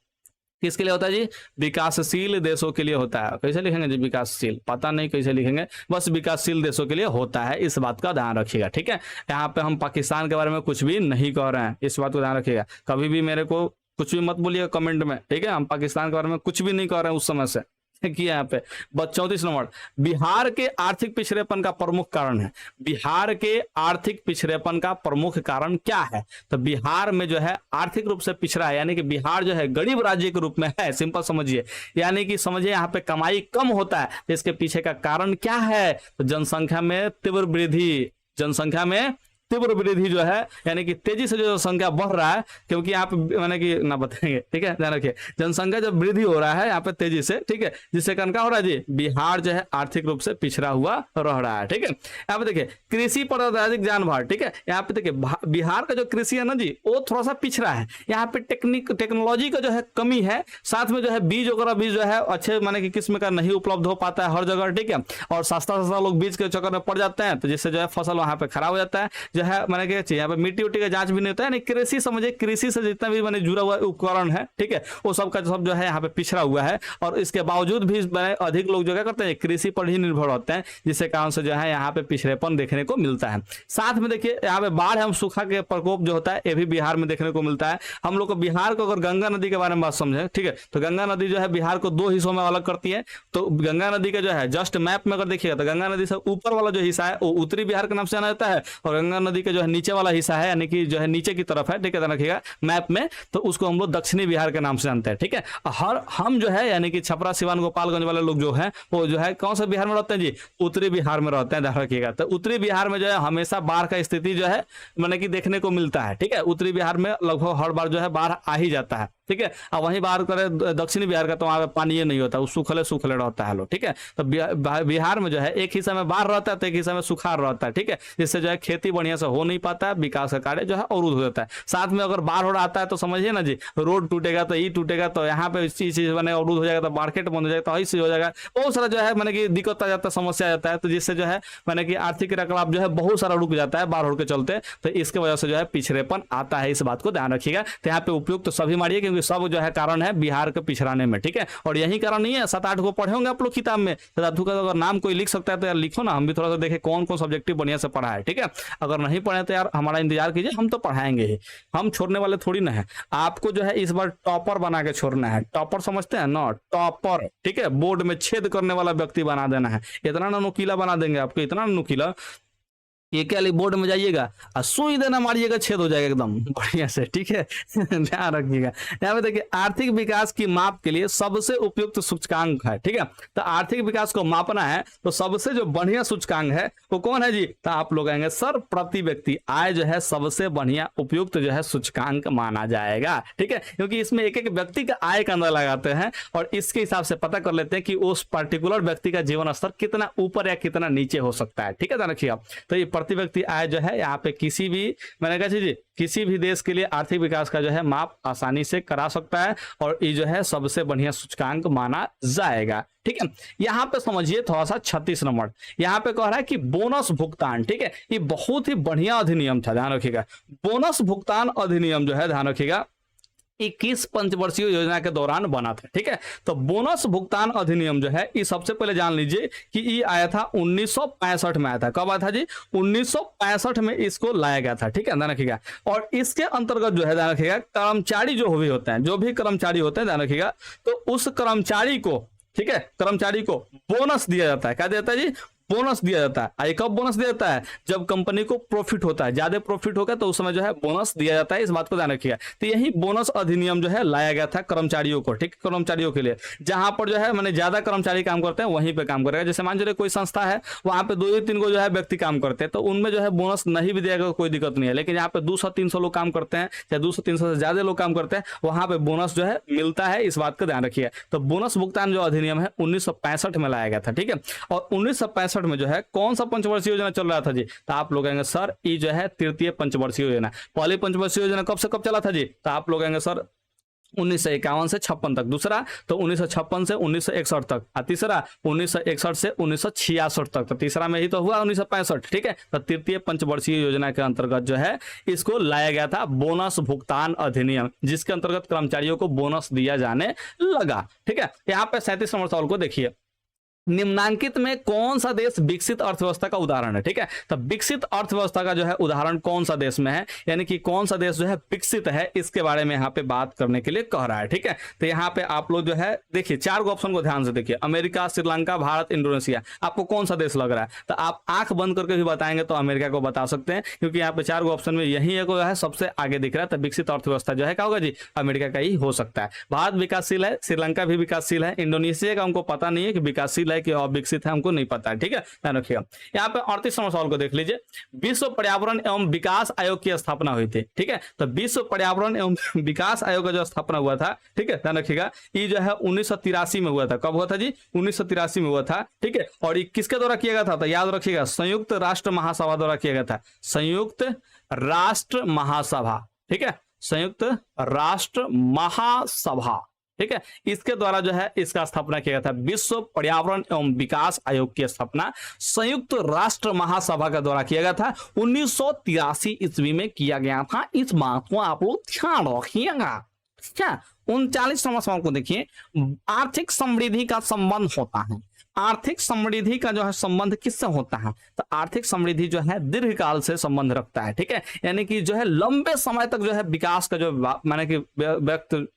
किसके लिए होता है जी? विकासशील देशों के लिए होता है। कैसे लिखेंगे जी विकासशील? पता नहीं कैसे लिखेंगे, बस विकासशील देशों के लिए होता है, इस बात का ध्यान रखिएगा, ठीक है। यहाँ पे हम पाकिस्तान के बारे में कुछ भी नहीं कह रहे हैं, इस बात को ध्यान रखिएगा। कभी भी मेरे को कुछ भी मत बोलिएगा कमेंट में, ठीक है। हम पाकिस्तान के बारे में कुछ भी नहीं कह रहे हैं उस समय से, किया यहाँ पे। 34 नंबर, बिहार के आर्थिक पिछड़ेपन का प्रमुख कारण है। बिहार के आर्थिक पिछड़ेपन का प्रमुख कारण क्या है? तो बिहार में जो है आर्थिक रूप से पिछड़ा है, यानी कि बिहार जो है गरीब राज्य के रूप में है, सिंपल समझिए। यानी कि समझिए यहाँ पे कमाई कम होता है, तो इसके पीछे का कारण क्या है? तो जनसंख्या में तीव्र वृद्धि, जनसंख्या में तीव्र वृद्धि जो है यानी कि तेजी से जो संख्या बढ़ रहा है, क्योंकि यहाँ पे मैंने कि ना बताएंगे, ठीक है, ध्यान रखिए। जनसंख्या जब वृद्धि हो रहा है यहाँ पे तेजी से, ठीक है, जिससे कारण क्या हो रहा है जी? बिहार जो है आर्थिक रूप से पिछड़ा हुआ रह रहा है, ठीक है। यहाँ पे देखिए कृषि पर अधिक जानभार, ठीक है। यहाँ पे देखिए बिहार का जो कृषि है ना जी वो थोड़ा सा पिछड़ा है। यहाँ पे टेक्नोलॉजी का जो है कमी है, साथ में जो है बीज वगैरह भी जो है अच्छे माने कि किस्म का नहीं उपलब्ध हो पाता है हर जगह, ठीक है। और सस्ता लोग बीज के चक्कर में पड़ जाते हैं, तो जिससे जो है फसल वहां पे खराब हो जाता है। जो है मैंने क्या चाहिए यहाँ पे मिट्टी उट्टी का जांच भी नहीं होता है। नहीं, कृषि समझिए, कृषि से जितना भी मैंने जुड़ा हुआ उपकरण है, ठीक है, वो सब का सब जो है यहाँ पे पिछड़ा हुआ है। और इसके बावजूद भी अधिक लोग जो क्या करते हैं कृषि पर ही निर्भर होते हैं, जिससे कारण से जो है यहाँ पे पिछड़ेपन देखने को मिलता है। साथ में देखिए यहाँ पे बाढ़ एवं सूखा के प्रकोप जो होता है ये भी बिहार में देखने को मिलता है। हम लोग को बिहार को अगर गंगा नदी के बारे में बात समझे, ठीक है, तो गंगा नदी जो है बिहार को दो हिस्सों में अलग करती है। तो गंगा नदी का जो है जस्ट मैप में अगर देखिएगा तो गंगा नदी से ऊपर वाला जो हिस्सा है वो उत्तरी बिहार के नाम से जाना जाता है, और गंगा नदी का जो है नीचे वाला हिस्सा है यानी कि जो है नीचे की तरफ है, ठीक है, रखिएगा मैप में, तो उसको हम लोग दक्षिणी बिहार के नाम से जानते हैं, ठीक है। हम जो है यानी कि छपरा सिवान गोपालगंज वाले लोग जो है वो जो है कौन सा बिहार में रहते हैं जी? उत्तरी बिहार में रहते हैं, ध्यान रखिएगा। तो उत्तरी बिहार में जो है हमेशा बाढ़ का स्थिति जो है माने कि देखने को मिलता है, ठीक है। उत्तरी बिहार में लगभग हर बार जो है बाढ़ आ ही जाता है, ठीक है। अब वहीं बाहर करे दक्षिणी बिहार का तो वहां पे पानी ये नहीं होता, वो सूखले सूखले रहता है लो, ठीक है। तो बिहार में जो है एक हिस्सा में बाढ़ रहता है तो एक हिस्सा में सुखाड़ रहता है, ठीक है, जिससे जो है खेती बढ़िया से हो नहीं पाता है, विकास का कार्य जो है अवरुद्ध हो जाता है। साथ में अगर बाढ़ हो रहा आता है तो समझिए ना जी, रोड टूटेगा तो ये टूटेगा, तो यहाँ पे चीज मैंने अवरुद्ध हो जाएगा, तो मार्केट बंद हो जाएगा, तो ऐसे हो जाएगा, बहुत सारा जो है मैंने कि दिक्कत आ जाता है, समस्या आ जाता है। तो जिससे जो है मैंने कि आर्थिक क्रियाकलाप जो है बहुत सारा रुक जाता है बाढ़ के चलते, तो इसके वजह से जो है पिछड़ेपन आता है, इस बात को ध्यान रखिएगा। तो यहाँ पे उपयुक्त तो सभी मारिए, क्योंकि सब जो है कारण है बिहार के पिछड़ाने में, ठीक है। और यही कारण नहीं है, 7-8 को पढ़े होंगे आप लोग किताब में, तो का अगर नाम कोई लिख सकता है तो यार लिखो ना, हम भी थोड़ा सा देखें कौन कौन सब्जेक्टिव बढ़िया से पढ़ा है, ठीक है। अगर नहीं पढ़े तो यार हमारा इंतजार कीजिए, हम तो पढ़ाएंगे ही, हम छोड़ने वाले थोड़ी ना है। आपको जो है इस बार टॉपर बना के छोड़ना है, टॉपर समझते हैं ना, टॉपर, ठीक है, बोर्ड में छेद करने वाला व्यक्ति बना देना है। इतना ना नुकीला बना देंगे आपको, इतना नुकीला ये क्या बोर्ड में जाइएगा और सुई देना मारिएगा, छेद हो जाएगा एकदम बढ़िया से, ठीक है। ध्यान रखिएगा। यहाँ पे देखिए आर्थिक विकास की माप के लिए सबसे उपयुक्त सूचकांक है, ठीक है। तो आर्थिक विकास को मापना है तो सबसे जो बढ़िया सूचकांक है वो कौन है जी? तो आप लोग कहेंगे सर प्रति व्यक्ति आय जो है सबसे बढ़िया उपयुक्त जो है सूचकांक माना जाएगा, ठीक है। क्योंकि इसमें एक एक व्यक्ति का आय का अंदाजा लगाते हैं और इसके हिसाब से पता कर लेते हैं कि उस पर्टिकुलर व्यक्ति का जीवन स्तर कितना ऊपर या कितना नीचे हो सकता है, ठीक है। ध्यान रखिएगा। तो ये प्रति व्यक्ति आय जो है यहाँ पे किसी भी, मैंने कहा जी किसी भी देश के लिए आर्थिक विकास का जो है माप आसानी से करा सकता है और ये जो है सबसे बढ़िया सूचकांक माना जाएगा, ठीक है। यहाँ पे समझिए थोड़ा सा 36 नंबर, यहाँ पे कह रहा है कि बोनस भुगतान, ठीक है। ये बहुत ही बढ़िया अधिनियम था, ध्यान रखिएगा। बोनस भुगतान अधिनियम जो है ध्यान रखिएगा 21 पंचवर्षीय योजना के दौरान बना था, ठीक है। तो बोनस भुगतान अधिनियम जो है ये सबसे पहले जान लीजिए कि ये आया था 1965 में आया था। कब आया था जी? 1965 में इसको लाया गया था, ठीक है। ध्यान रखिएगा। और इसके अंतर्गत जो है ध्यान रखिएगा कर्मचारी जो भी होते हैं, जो भी कर्मचारी होते हैं ध्यान रखिएगा, तो उस कर्मचारी को, ठीक है, कर्मचारी को बोनस दिया जाता है। क्या देता है जी? बोनस दिया जाता है। आई कब बोनस दिया जाता है? जब कंपनी को प्रॉफिट होता है, ज्यादा प्रॉफिट होगा तो उस समय जो है बोनस दिया जाता है। इस बात को ध्यान रखिएगा। तो यही बोनस अधिनियम जो है लाया गया था कर्मचारियों को, ठीक, कर्मचारियों के लिए। जहां पर जो है मैंने ज्यादा कर्मचारी काम करते हैं वहीं पे काम करेगा। जैसे मान लीजिए कोई संस्था है वहां पे 2-3 को जो है व्यक्ति काम करते हैं तो उनमें जो है बोनस नहीं भी देगा कोई दिक्कत नहीं है। लेकिन यहाँ पे 200-300 लोग काम करते हैं या 200-300 से ज्यादा लोग काम करते हैं, वहां पे बोनस जो है मिलता है। इस बात का ध्यान रखिए। तो बोनस भुगतान जो अधिनियम है 1965 में लाया गया था, ठीक है। और 1965 में जो है कौन सा पंचवर्षीय योजना चल रहा था जी? तो आप लोग कहेंगे सर ये जो है तृतीय पंचवर्षीय योजना। पहली पंचवर्षीय योजना कब से कब चला था जी? तो आप लोग कहेंगे सर 1951 से 56 तक। दूसरा तो 1956 से 1961 तक। और तीसरा 1961 से 1966 तक। तो तीसरा में ही तो हुआ 1965, ठीक है। तो तृतीय पंचवर्षीय योजना के अंतर्गत जो है इसको लाया गया था बोनस भुगतान अधिनियम, जिसके अंतर्गत कर्मचारियों को बोनस दिया जाने लगा, ठीक है। यहाँ पे 37 नंबर सवाल को देखिए, निम्नांकित में कौन सा देश विकसित अर्थव्यवस्था का उदाहरण है, ठीक है। तो विकसित अर्थव्यवस्था का जो है उदाहरण कौन सा देश में है, यानी कि कौन सा देश जो है विकसित है, इसके बारे में यहाँ पे बात करने के लिए कह रहा है, ठीक है। तो यहाँ पे आप लोग जो है देखिए 4 ऑप्शन को ध्यान से देखिए, अमेरिका, श्रीलंका, भारत, इंडोनेशिया। आपको कौन सा देश लग रहा है? तो आप आंख बंद करके भी बताएंगे तो अमेरिका को बता सकते हैं, क्योंकि यहाँ पे 4 ऑप्शन में यही एक है सबसे आगे दिख रहा है। तो विकसित अर्थव्यवस्था जो है क्या होगा जी? अमेरिका का ही हो सकता है। भारत विकासशील है, श्रीलंका भी विकासशील है, इंडोनेशिया का हमको पता नहीं है कि विकासशील है कि अविकसित है, हमको नहीं पता है, ठीक है। ध्यान रखिएगा। यहाँ पे 38 नंबर सवाल को देख लीजिए, विश्व पर्यावरण एवं विकास आयोग की स्थापना हुई थी, ठीक है। तो विश्व पर्यावरण एवं विकास आयोग का जो स्थापना हुआ था, ठीक है, ध्यान रखिएगा, ये जो है 1983 में हुआ था। कब हुआ था जी? 1983 में हुआ था, ठीक है। और ये किसके द्वारा किया गया था? तो याद रखिएगा संयुक्त राष्ट्र महासभा द्वारा किया गया था। संयुक्त राष्ट्र महासभा, ठीक है, संयुक्त राष्ट्र महासभा, ठीक है, इसके द्वारा जो है इसका स्थापना किया गया था। विश्व पर्यावरण एवं विकास आयोग की स्थापना संयुक्त राष्ट्र महासभा के द्वारा किया गया था। 1983 ईस्वी में किया गया था। इस बात को आप लोग ध्यान रखिएगा। क्या 39 नंबर सवाल को देखिए, आर्थिक समृद्धि का संबंध होता है। आर्थिक समृद्धि का जो है संबंध किससे होता है? तो आर्थिक समृद्धि जो है दीर्घकाल से संबंध रखता है, ठीक है। यानी कि जो है लंबे समय तक जो है विकास का जो माने कि व्यक्ति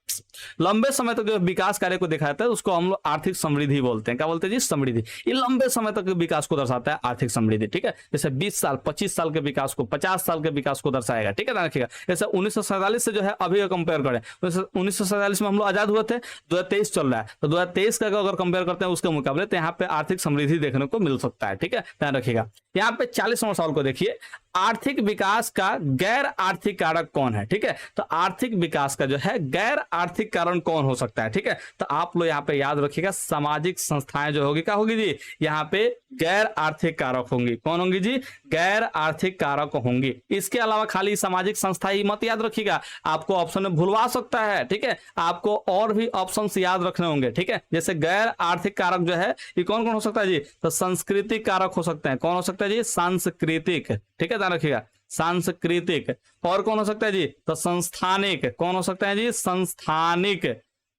लंबे समय तक जो विकास कार्य को दिखाता है उसको हम लोग आर्थिक समृद्धि बोलते हैं। क्या बोलते हैं जी? समृद्धि। ये लंबे समय तक विकास को दर्शाता है आर्थिक समृद्धि, ठीक है। जैसे 20 साल 25 साल के विकास को, 50 साल के विकास को दर्शाएगा, ठीक है। ध्यान रखिएगा। जैसे 1947 से जो है अभी का कंपेयर करें, 1947 में हम लोग आजाद हुए थे, 2023 चल रहा है, तो 2023 का अगर कंपेयर करते हैं उसके मुकाबले तो यहाँ पे आर्थिक समृद्धि देखने को मिल सकता है, ठीक है। ध्यान रखिएगा। यहाँ पे 40 नंबर सवाल को देखिए, आर्थिक विकास का गैर आर्थिक कारक कौन है, ठीक है। तो आर्थिक विकास का जो है गैर आर्थिक कारण कौन हो सकता है, ठीक है। तो आप लोग यहाँ पे याद रखिएगा सामाजिक संस्थाएं जो होगी क्या होगी जी? यहाँ पे गैर आर्थिक कारक होंगी। कौन होंगी जी? गैर आर्थिक कारक होंगी। इसके अलावा खाली सामाजिक संस्था ही मत याद रखिएगा, आपको ऑप्शन में भुलवा सकता है, ठीक है। आपको और भी ऑप्शन याद रखने होंगे, ठीक है। जैसे गैर आर्थिक कारक जो है ये कौन कौन हो सकता है जी? तो सांस्कृतिक कारक हो सकते हैं। कौन हो सकता है जी? सांस्कृतिक, ठीक है, ध्यान रखिएगा, सांस्कृतिक। और कौन हो सकता है जी? तो संस्थानिक। कौन हो सकता है जी? संस्थानिक।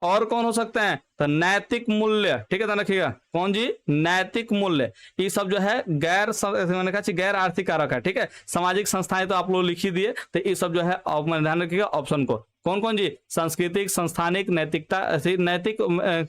और कौन हो सकते हैं? तो नैतिक मूल्य, ठीक है, ध्यान रखिएगा। कौन जी? नैतिक मूल्य। ये सब जो है गैर मैंने कहा गैर आर्थिक कारक है, ठीक है। सामाजिक संस्थाएं तो आप लोग लिख ही दिए, तो ये सब जो है ध्यान रखिएगा ऑप्शन को। कौन कौन जी? सांस्कृतिक, संस्थानिक, नैतिकता, नैतिक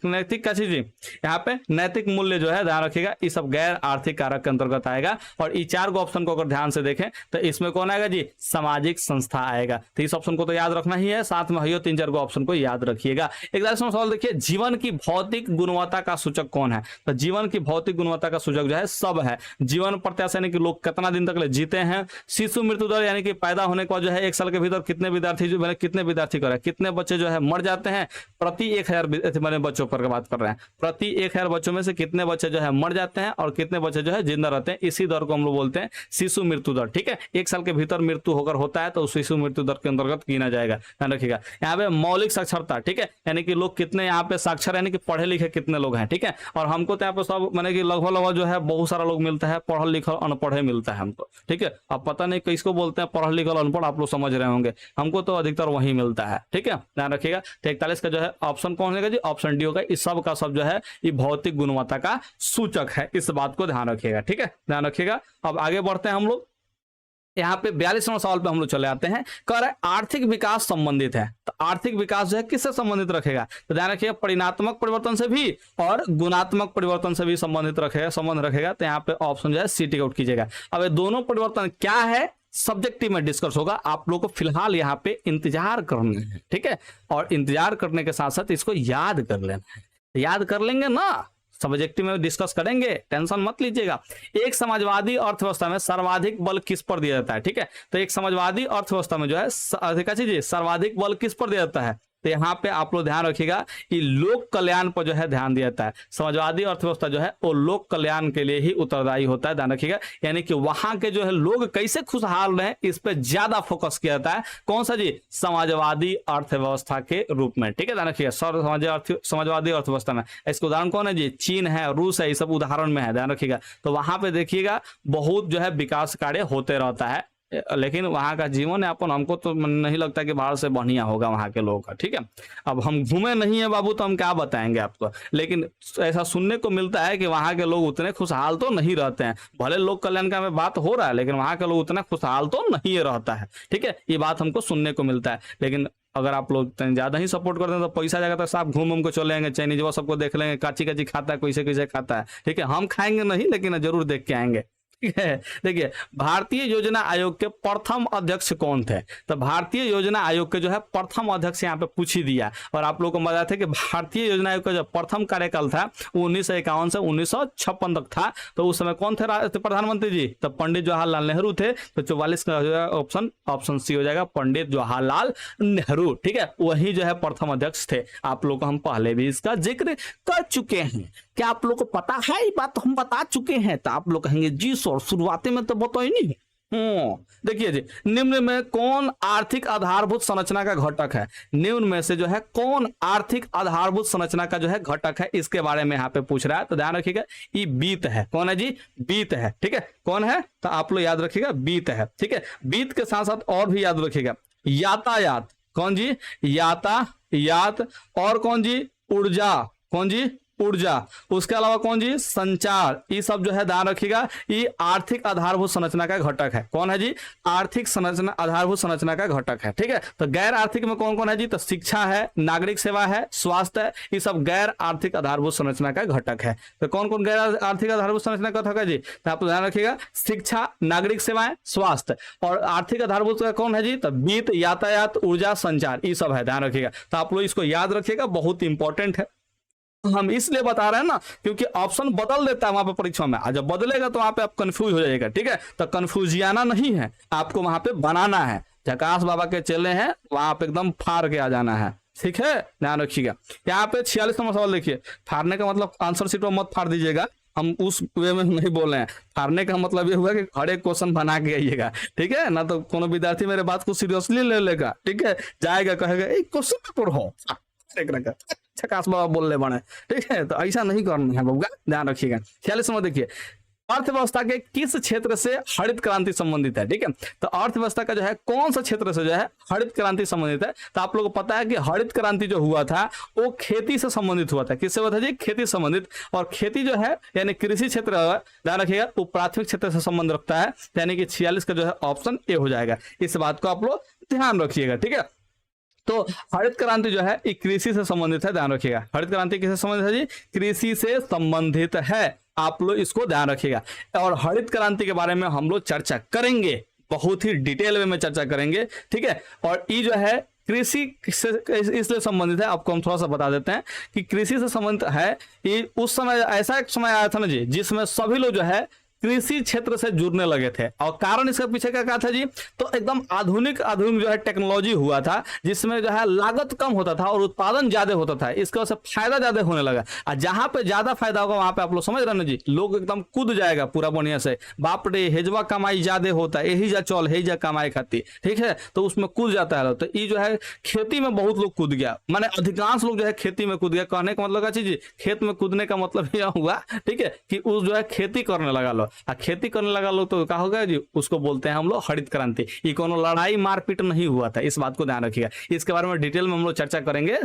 नैतिक का चीज जी, यहाँ पे नैतिक मूल्य जो है ध्यान रखिएगा, ये सब गैर आर्थिक कारक के अंतर्गत आएगा। और ये 4 गो ऑप्शन को अगर ध्यान से देखें तो इसमें कौन आएगा जी? सामाजिक संस्था आएगा। तो इस ऑप्शन को तो याद रखना ही है, साथ में हयो 3-4 गो ऑप्शन को याद रखिएगा। एक सवाल देखिए, जीवन की भौतिक गुणवत्ता का सूचक कौन है? तो जीवन की भौतिक गुणवत्ता का सूचक जो है सब है। जीवन प्रत्याशा यानी कि लोग कितना दिन तक जीते हैं, शिशु मृत्यु दर यानी कि पैदा होने के बाद जो है 1 साल के भीतर कितने विद्यार्थी जो कितने विद्यार्थी कर रहे हैं, कितने बच्चे जो है मर जाते हैं प्रति 1000 बच्चों पर बात कर रहे हैं, प्रति 1000 बच्चों में से कितने बच्चे जो है मर जाते हैं और कितने बच्चे जो है जिंदा रहते हैं, इसी दर को हम लोग बोलते हैं शिशु मृत्यु दर। ठीक है, 1 साल के भीतर मृत्यु होकर होता है तो उस शिशु मृत्यु दर के अंतर्गत गिना जाएगा, ध्यान रखिएगा। यहाँ पे मौलिक साक्षरता, ठीक है, यानी कि लोग कितने यहाँ पे साक्षर यानी कि पढ़े लिखे कितने लोग हैं। ठीक है, और हमको तो यहाँ पे सब माने कि लगभग जो है बहुत सारा लोग मिलता है, पढ़ल लिखल अनपढ़े मिलता है हमको। ठीक है, अब पता नहीं किसको बोलते हैं पढ़ल लिखल अनपढ़, आप लोग समझ रहे होंगे, हमको तो अधिकतर वही मिलता है। ठीक है, ध्यान रखिएगा। तो 41 का जो है ऑप्शन कौन होगा जी? ऑप्शन डी होगा। इस सब का सब जो है ये भौतिक गुणवत्ता का सूचक है, इस बात को ध्यान रखिएगा। ठीक है, ध्यान रखिएगा। अब आगे बढ़ते हैं हम लोग, यहाँ पे 42वां सवाल पे हम लोग चले आते हैं। कह रहा है आर्थिक विकास संबंधित है, तो आर्थिक विकास जो है किससे संबंधित रखेगा? तो ध्यान रखिएगा, परिणात्मक परिवर्तन से भी और गुणात्मक परिवर्तन से भी संबंध रखेगा। तो यहाँ पे ऑप्शन जो है सी टिक आउट कीजिएगा। अब ये दोनों परिवर्तन क्या है सब्जेक्टिव में डिस्कस होगा, आप लोग को फिलहाल यहाँ पे इंतजार करना है। ठीक है, और इंतजार करने के साथ साथ इसको याद कर लेना है। याद कर लेंगे ना, सब्जेक्टिव में डिस्कस करेंगे, टेंशन मत लीजिएगा। एक समाजवादी अर्थव्यवस्था में सर्वाधिक बल किस पर दिया जाता है? ठीक है, तो एक समाजवादी अर्थव्यवस्था में जो है सर्वाधिक बल किस पर दिया जाता है? तो यहाँ पे आप लोग ध्यान रखिएगा कि लोक कल्याण पर जो है ध्यान दिया जाता है। समाजवादी अर्थव्यवस्था जो है वो लोक कल्याण के लिए ही उत्तरदायी होता है, ध्यान रखिएगा। यानी कि वहां के जो है लोग कैसे खुशहाल रहे इस पे ज्यादा फोकस किया जाता है। कौन सा जी? समाजवादी अर्थव्यवस्था के रूप में। ठीक है, ध्यान रखिएगा, समाजवादी अर्थव्यवस्था में। इसका उदाहरण कौन है जी? चीन है, रूस है, ये सब उदाहरण में है, ध्यान रखिएगा। तो वहां पे देखिएगा बहुत जो है विकास कार्य होते रहता है, लेकिन वहां का जीवन यापन हमको तो नहीं लगता कि भारत से बढ़िया होगा वहां के लोगों का। ठीक है, अब हम घूमे नहीं है बाबू तो हम क्या बताएंगे आपको, लेकिन ऐसा सुनने को मिलता है कि वहां के लोग उतने खुशहाल तो नहीं रहते हैं। भले लोक कल्याण का में बात हो रहा है, लेकिन वहां के लोग उतना खुशहाल तो नहीं रहता है। ठीक है, ये बात हमको सुनने को मिलता है। लेकिन अगर आप लोग ज्यादा ही सपोर्ट करते हैं तो पैसा जगह तक आप घूम के चले जाएंगे, चाइनीज वो सबको देख लेंगे, काची काची खाता है, कैसे कैसे खाता है। ठीक है, हम खाएंगे नहीं, लेकिन जरूर देख के आएंगे। ठीक है, देखिए भारतीय योजना आयोग के प्रथम अध्यक्ष कौन थे? तो भारतीय योजना आयोग के जो है प्रथम अध्यक्ष यहाँ पे पूछ ही दिया। और आप लोगों को मजा था कि भारतीय योजना आयोग का जो प्रथम कार्यकाल था वो 1951 से 1956 तक था। तो उस समय कौन थे प्रधानमंत्री जी? तो पंडित जवाहरलाल नेहरू थे। तो 44 का ऑप्शन सी हो जाएगा, पंडित जवाहरलाल नेहरू। ठीक है, वही जो है प्रथम अध्यक्ष थे। आप लोग को हम पहले भी इसका जिक्र कर चुके हैं। क्या आप लोग को पता है? ये बात तो हम बता चुके हैं। तो आप लोग कहेंगे जी सर शुरुआती में तो बताई नहीं। देखिए जी, निम्न में कौन आर्थिक आधारभूत संरचना का घटक है? निम्न में से जो है कौन आर्थिक आधारभूत संरचना का जो है घटक है, इसके बारे में यहाँ पे पूछ रहा है। तो ध्यान रखिएगा, ये वित्त है। कौन है जी? वित्त है। ठीक है, कौन है? तो आप लोग याद रखिएगा वित्त है। ठीक है, वित्त के साथ साथ और भी याद रखिएगा, यातायात। कौन जी? यातायात। और कौन जी? ऊर्जा। कौन जी? ऊर्जा। उसके अलावा कौन जी? संचार। ये सब जो है ध्यान रखिएगा, ये आर्थिक आधारभूत संरचना का घटक है। कौन है जी? आर्थिक संरचना, आधारभूत संरचना का घटक है। ठीक है, तो गैर आर्थिक में कौन कौन है जी? तो शिक्षा है, नागरिक सेवा है, स्वास्थ्य है, ये सब गैर आर्थिक आधारभूत संरचना का घटक है। तो कौन कौन गैर आर्थिक आधारभूत संरचना का घटक है जी? तो आप ध्यान रखिएगा, शिक्षा, नागरिक सेवाएं, स्वास्थ्य। और आर्थिक आधारभूत का कौन है जी? तो वित्त, यातायात, ऊर्जा, संचार, ये सब है, ध्यान रखिएगा। तो आप लोग इसको याद रखिएगा, बहुत इंपॉर्टेंट है। हम इसलिए बता रहे हैं ना क्योंकि ऑप्शन बदल देता है वहां पे परीक्षा में, जब बदलेगा तो वहां पे आप कंफ्यूज हो जाएगा। ठीक है, तो कंफ्यूजियाना नहीं है, आपको वहां पे बनाना है। झकास बाबा के चेले हैं, वहां पे एकदम फाड़ के आ जाना है। ठीक है, ध्यान रखिएगा। यहाँ पे 46 नंबर सवाल देखिए, फाड़ने का मतलब आंसर शीट में मत फाड़ दीजिएगा, हम उस वे में नहीं बोल रहे हैं। फाड़ने का मतलब ये हुआ कि हर एक क्वेश्चन बना के आइएगा। ठीक है ना, तो कोनो विद्यार्थी मेरे बात को सीरियसली ले लेगा। ठीक है, जाएगा कहेगा एक क्वेश्चन पेपर हो छकास बाबा बोल ले बने। ठीक है, तो ऐसा नहीं करना है बाबू, ध्यान रखिएगा। 46 में देखिए, अर्थव्यवस्था के किस क्षेत्र से हरित क्रांति संबंधित है? ठीक है, तो अर्थव्यवस्था का जो है कौन सा क्षेत्र से जो है हरित क्रांति संबंधित है? तो आप लोगों को पता है कि हरित क्रांति जो हुआ था वो खेती से संबंधित हुआ था। किससे हुआ था जी? खेती संबंधित। और खेती जो है यानी कृषि क्षेत्र, ध्यान रखिएगा, वो प्राथमिक क्षेत्र से संबंध रखता है। यानी कि 46 का जो है ऑप्शन ए हो जाएगा। इस बात को आप लोग ध्यान रखिएगा। ठीक है, तो हरित क्रांति जो है ये कृषि से संबंधित है, ध्यान रखिएगा। हरित क्रांति किससे संबंधित है जी? कृषि से संबंधित है, आप लोग इसको ध्यान रखिएगा। और हरित क्रांति के बारे में हम लोग चर्चा करेंगे, बहुत ही डिटेल में चर्चा करेंगे, ठीक है। और ये जो है कृषि से इसलिए संबंधित है, आपको हम थोड़ा सा बता देते हैं कि कृषि से संबंधित है। ये उस समय ऐसा एक समय आया था ना जी, जिसमें सभी लोग जो है कृषि क्षेत्र से जुड़ने लगे थे। और कारण इसके पीछे क्या था जी? तो एकदम आधुनिक जो है टेक्नोलॉजी हुआ था, जिसमें जो है लागत कम होता था और उत्पादन ज्यादा होता था, इसके वजह से फायदा ज्यादा होने लगा। और जहां पे ज्यादा फायदा होगा वहां पे आप लोग समझ रहे हैं ना जी, लोग एकदम कूद जाएगा पूरा बढ़िया से, बाप रे हेजवा कमाई ज्यादा होता है, यही जा चल यही जा कमाई खाती, ठीक है, तो उसमें कूद जाता है। तो ये जो है खेती में बहुत लोग कूद गया, माने अधिकांश लोग जो है खेती में कूद गया। कहने का मतलब क्या चीज, खेत में कूदने का मतलब यह हुआ, ठीक है, कि उस जो है खेती करने लगा लो, खेती करने लगा लोग, तो क्या होगा जी, उसको बोलते हैं हम लोग हरित क्रांति। ये कोनो लड़ाई मारपीट नहीं हुआ था, इस बात को ध्यान रखिएगा। इसके बारे में डिटेल में हम लोग चर्चा करेंगे।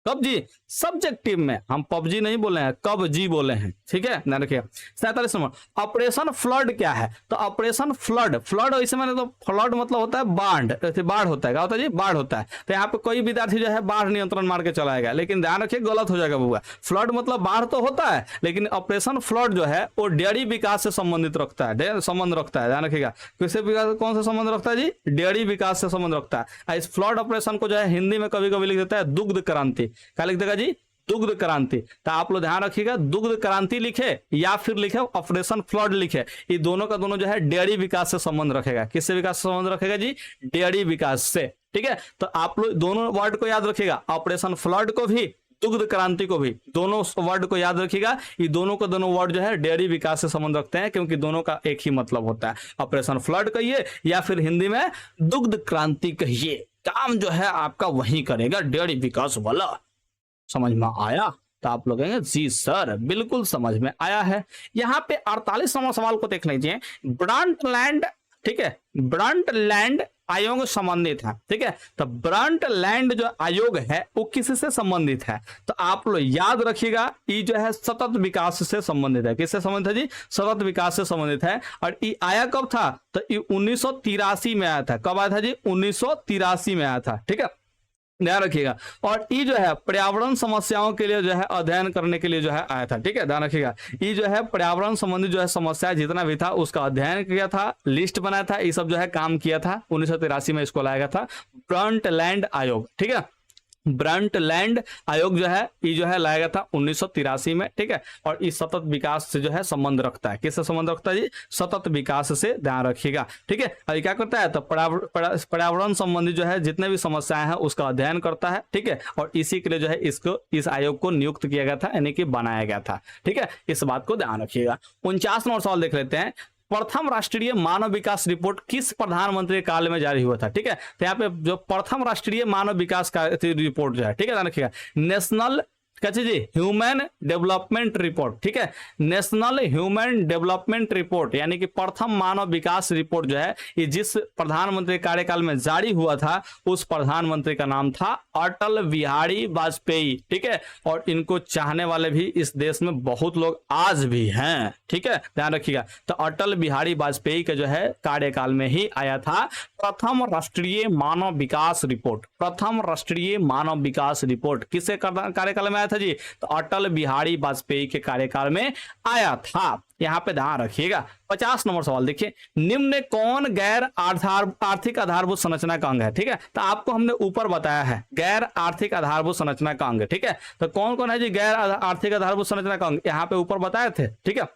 कब जी? सब्जेक्टिव में। हम पबजी नहीं बोले हैं, कब जी बोले हैं, ठीक है, ध्यान रखिएगा। 47 नंबर, ऑपरेशन फ्लड क्या है? तो ऑपरेशन फ्लड, फ्लड इसे मैंने तो फ्लड मतलब होता है बाढ़, बाढ़ होता है, क्या होता है जी? बाढ़ होता है। तो यहाँ पे कोई विद्यार्थी जो है बाढ़ नियंत्रण मार के चलाएगा, लेकिन ध्यान रखिए गलत हो जाएगा बुआ। फ्लड मतलब बाढ़ तो होता है, लेकिन ऑपरेशन फ्लड जो है वो डेयरी विकास से संबंधित रखता है, संबंध रखता है, ध्यान रखिएगा। किससे विकास, कौन सा संबंध रखता है जी? डेयरी विकास से संबंध रखता है। इस फ्लड ऑपरेशन को जो है हिंदी में कभी कभी लिख देता है दुग्ध क्रांति। क्या लिख देगा जी? दुग्ध क्रांति। तो आप लोग ध्यान रखिएगा, दुग्ध क्रांति लिखे या फिर लिखे ऑपरेशन फ्लड लिखे, ये दोनों का दोनों जो है डेयरी विकास से संबंध रखेगा। किससे विकास से संबंध रखेगा जी? डेयरी विकास से, ठीक है। तो आप लोग दोनों वर्ड को याद रखिएगा, ऑपरेशन फ्लड को भी, दुग्ध क्रांति को भी, दोनों वर्ड को याद रखिएगा। ये दोनों का दोनों वर्ड जो है डेयरी विकास से संबंध रखते हैं, क्योंकि दोनों का एक ही मतलब होता है। ऑपरेशन फ्लड कहिए या फिर हिंदी में दुग्ध क्रांति कहिए, काम जो है आपका वही करेगा, डेयरी विकास वाला। समझ में आया? तो आप लोग कहेंगे जी सर बिल्कुल समझ में आया है। यहाँ पे 48 नंबर सवाल को देख लीजिए, ब्रंटलैंड, ठीक है, ब्रंटलैंड आयोग संबंधित है, ठीक है। तो ब्रंटलैंड जो आयोग है वो किससे संबंधित है? तो आप लोग याद रखिएगा, ये जो है सतत विकास से संबंधित है। किससे संबंधित है जी? सतत विकास से संबंधित है। और ये आया कब था? तो ये 1983 में आया था। कब आया था जी? 1983 में आया था, ठीक है, ध्यान रखिएगा। और ये जो है पर्यावरण समस्याओं के लिए जो है अध्ययन करने के लिए जो है आया था, ठीक है, ध्यान रखिएगा। ये जो है पर्यावरण संबंधी जो है समस्या जितना भी था उसका अध्ययन किया था, लिस्ट बनाया था, ये सब जो है काम किया था। 1983 में इसको लाया गया था ब्रंटलैंड आयोग, ठीक है। ब्रंटलैंड आयोग जो है ये जो है लाया गया था 1983 में, ठीक है। और इस सतत विकास से जो है संबंध रखता है। किससे संबंध रखता है जी? सतत विकास से, ध्यान रखिएगा, ठीक है। और ये क्या करता है? तो पर्यावरण संबंधी जो है जितने भी समस्याएं हैं उसका अध्ययन करता है, ठीक है। और इसी के लिए जो है इसको, इस आयोग को नियुक्त किया गया था, यानी कि बनाया गया था, ठीक है। इस बात को ध्यान रखिएगा। 49 नंबर सवाल देख लेते हैं, प्रथम राष्ट्रीय मानव विकास रिपोर्ट किस प्रधानमंत्री काल में जारी हुआ था? ठीक है, तो यहाँ पे जो प्रथम राष्ट्रीय मानव विकास का रिपोर्ट जो है, ठीक है, ध्यान रखिएगा, नेशनल कैसे जी? ह्यूमन डेवलपमेंट रिपोर्ट, ठीक है, नेशनल ह्यूमन डेवलपमेंट रिपोर्ट, यानी कि प्रथम मानव विकास रिपोर्ट जो है ये जिस प्रधानमंत्री कार्यकाल में जारी हुआ था उस प्रधानमंत्री का नाम था अटल बिहारी वाजपेयी, ठीक है। और इनको चाहने वाले भी इस देश में बहुत लोग आज भी हैं, ठीक है, ध्यान रखिएगा। तो अटल बिहारी वाजपेयी का जो है कार्यकाल में ही आया था प्रथम राष्ट्रीय मानव विकास रिपोर्ट। प्रथम राष्ट्रीय मानव विकास रिपोर्ट किसके कार्यकाल में आया था जी? तो अटल बिहारी वाजपेयी के कार्यकाल में आया था। यहाँ पे ध्यान रखिएगा। 50 नंबर सवाल देखिए, निम्न कौन गैर आर्थिक आधारभूत संरचना का अंग है? ठीक है, तो आपको हमने ऊपर बताया है गैर आर्थिक आधारभूत संरचना का अंग, ठीक है। तो कौन कौन है जी गैर आर्थिक आधारभूत संरचना का अंग? यहाँ पे ऊपर बताए थे, ठीक है।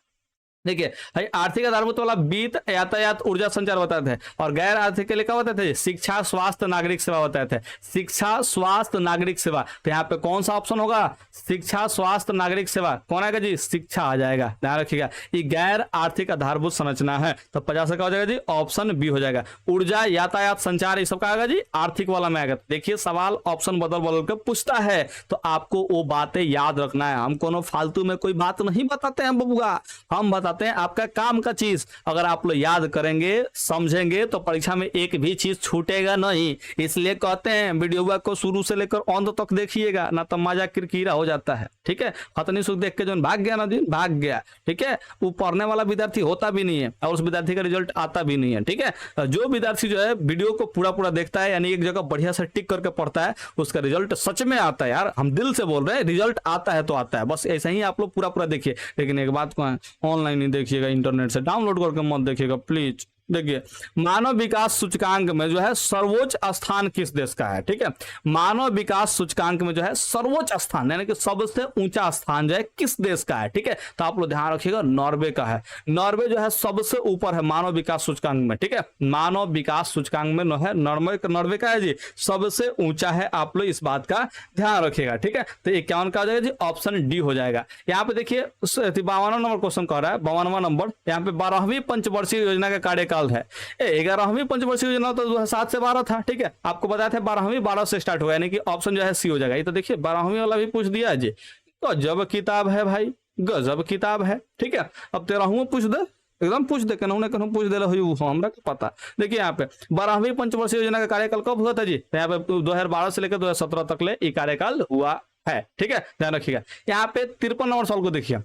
देखिए आर्थिक आधारभूत वाला वित्त, यातायात, ऊर्जा, संचार बताए थे, और गैर आर्थिक के लिए क्या बताते थे? शिक्षा, स्वास्थ्य, नागरिक सेवा बताए थे। शिक्षा, स्वास्थ्य, नागरिक सेवा, तो यहाँ पे कौन सा ऑप्शन होगा? शिक्षा, स्वास्थ्य, नागरिक सेवा। कौन आएगा जी? शिक्षा आ जाएगा, ध्यान रखिएगा। ये गैर आर्थिक आधारभूत संरचना है, तो 50 का हो जाएगा जी, ऑप्शन बी हो जाएगा। ऊर्जा, यातायात, संचार, ये सब का आएगा जी आर्थिक वाला में आएगा। देखिए सवाल ऑप्शन बदल बदल के पूछता है, तो आपको वो बातें याद रखना है। हम कोनो फालतू में कोई बात नहीं बताते हैं बबुआ, हम बताते पढ़ाते हैं आपका काम का चीज। अगर आप लोग याद करेंगे समझेंगे तो परीक्षा में एक भी चीज छूटेगा नहीं। इसलिए कहते हैं वीडियो को शुरू से लेकर अंत तक देखिएगा, ना तो मजा किरकिरा हो जाता है। ठीक है, खतनी सुख देख के जो भाग गया ना दिन भाग गया। ठीक है, वो पढ़ने वाला विद्यार्थी होता भी नहीं है और उस विद्यार्थी का रिजल्ट आता भी नहीं है। ठीक है, जो विद्यार्थी जो है वीडियो को पूरा पूरा देखता है, यानी एक जगह बढ़िया से टिक करके पढ़ता है, उसका रिजल्ट सच में आता है। यार हम दिल से बोल रहे हैं, रिजल्ट आता है तो आता है, बस ऐसा ही आप लोग पूरा पूरा देखिए। लेकिन एक बात को ऑनलाइन ही देखिएगा, इंटरनेट से डाउनलोड करके मत देखिएगा प्लीज। देखिए, मानव विकास सूचकांक में जो है सर्वोच्च स्थान किस देश का है? ठीक है, मानव विकास सूचकांक में जो है सर्वोच्च स्थान यानी कि सबसे ऊंचा स्थान जो है किस देश का है? ठीक है, तो आप लोग ध्यान रखिएगा, नॉर्वे का है। नॉर्वे जो है सबसे ऊपर है मानव विकास सूचकांक में। ठीक है, मानव विकास सूचकांक में है नॉर्वे का है जी, सबसे ऊंचा है। आप लोग इस बात का ध्यान रखिएगा। ठीक है, तो 51 का हो जाएगा जी, ऑप्शन डी हो जाएगा। यहाँ पे देखिए 52वां नंबर क्वेश्चन कह रहा है, 52वां नंबर। यहाँ पे 12वीं पंचवर्षीय योजना का कार्यकाल है। 11वीं पंचवर्षीय योजना तो 7 से 12 था। ठीक है, आपको बताया था 12वीं 12 से स्टार्ट हुआ, यानी कि ऑप्शन जो है सी हो जाएगा। ये तो देखिए 12वीं वाला भी पूछ दिया जी, गजब किताब है भाई, गजब किताब है। ठीक है, अब 13वां पूछ दे, एकदम पूछ दे, कहूँ पूछ दे हमरा क्या पता। देखिए यहाँ पे 12वीं पंचवर्षीय योजना का कार्यकाल कब हुआ था जी? तो यहाँ पे 2012 से लेकर 2017 तक ले ये कार्यकाल हुआ है। ठीक है, ध्यान रखिएगा। यहाँ पे 53 नंबर सवाल को देखिए,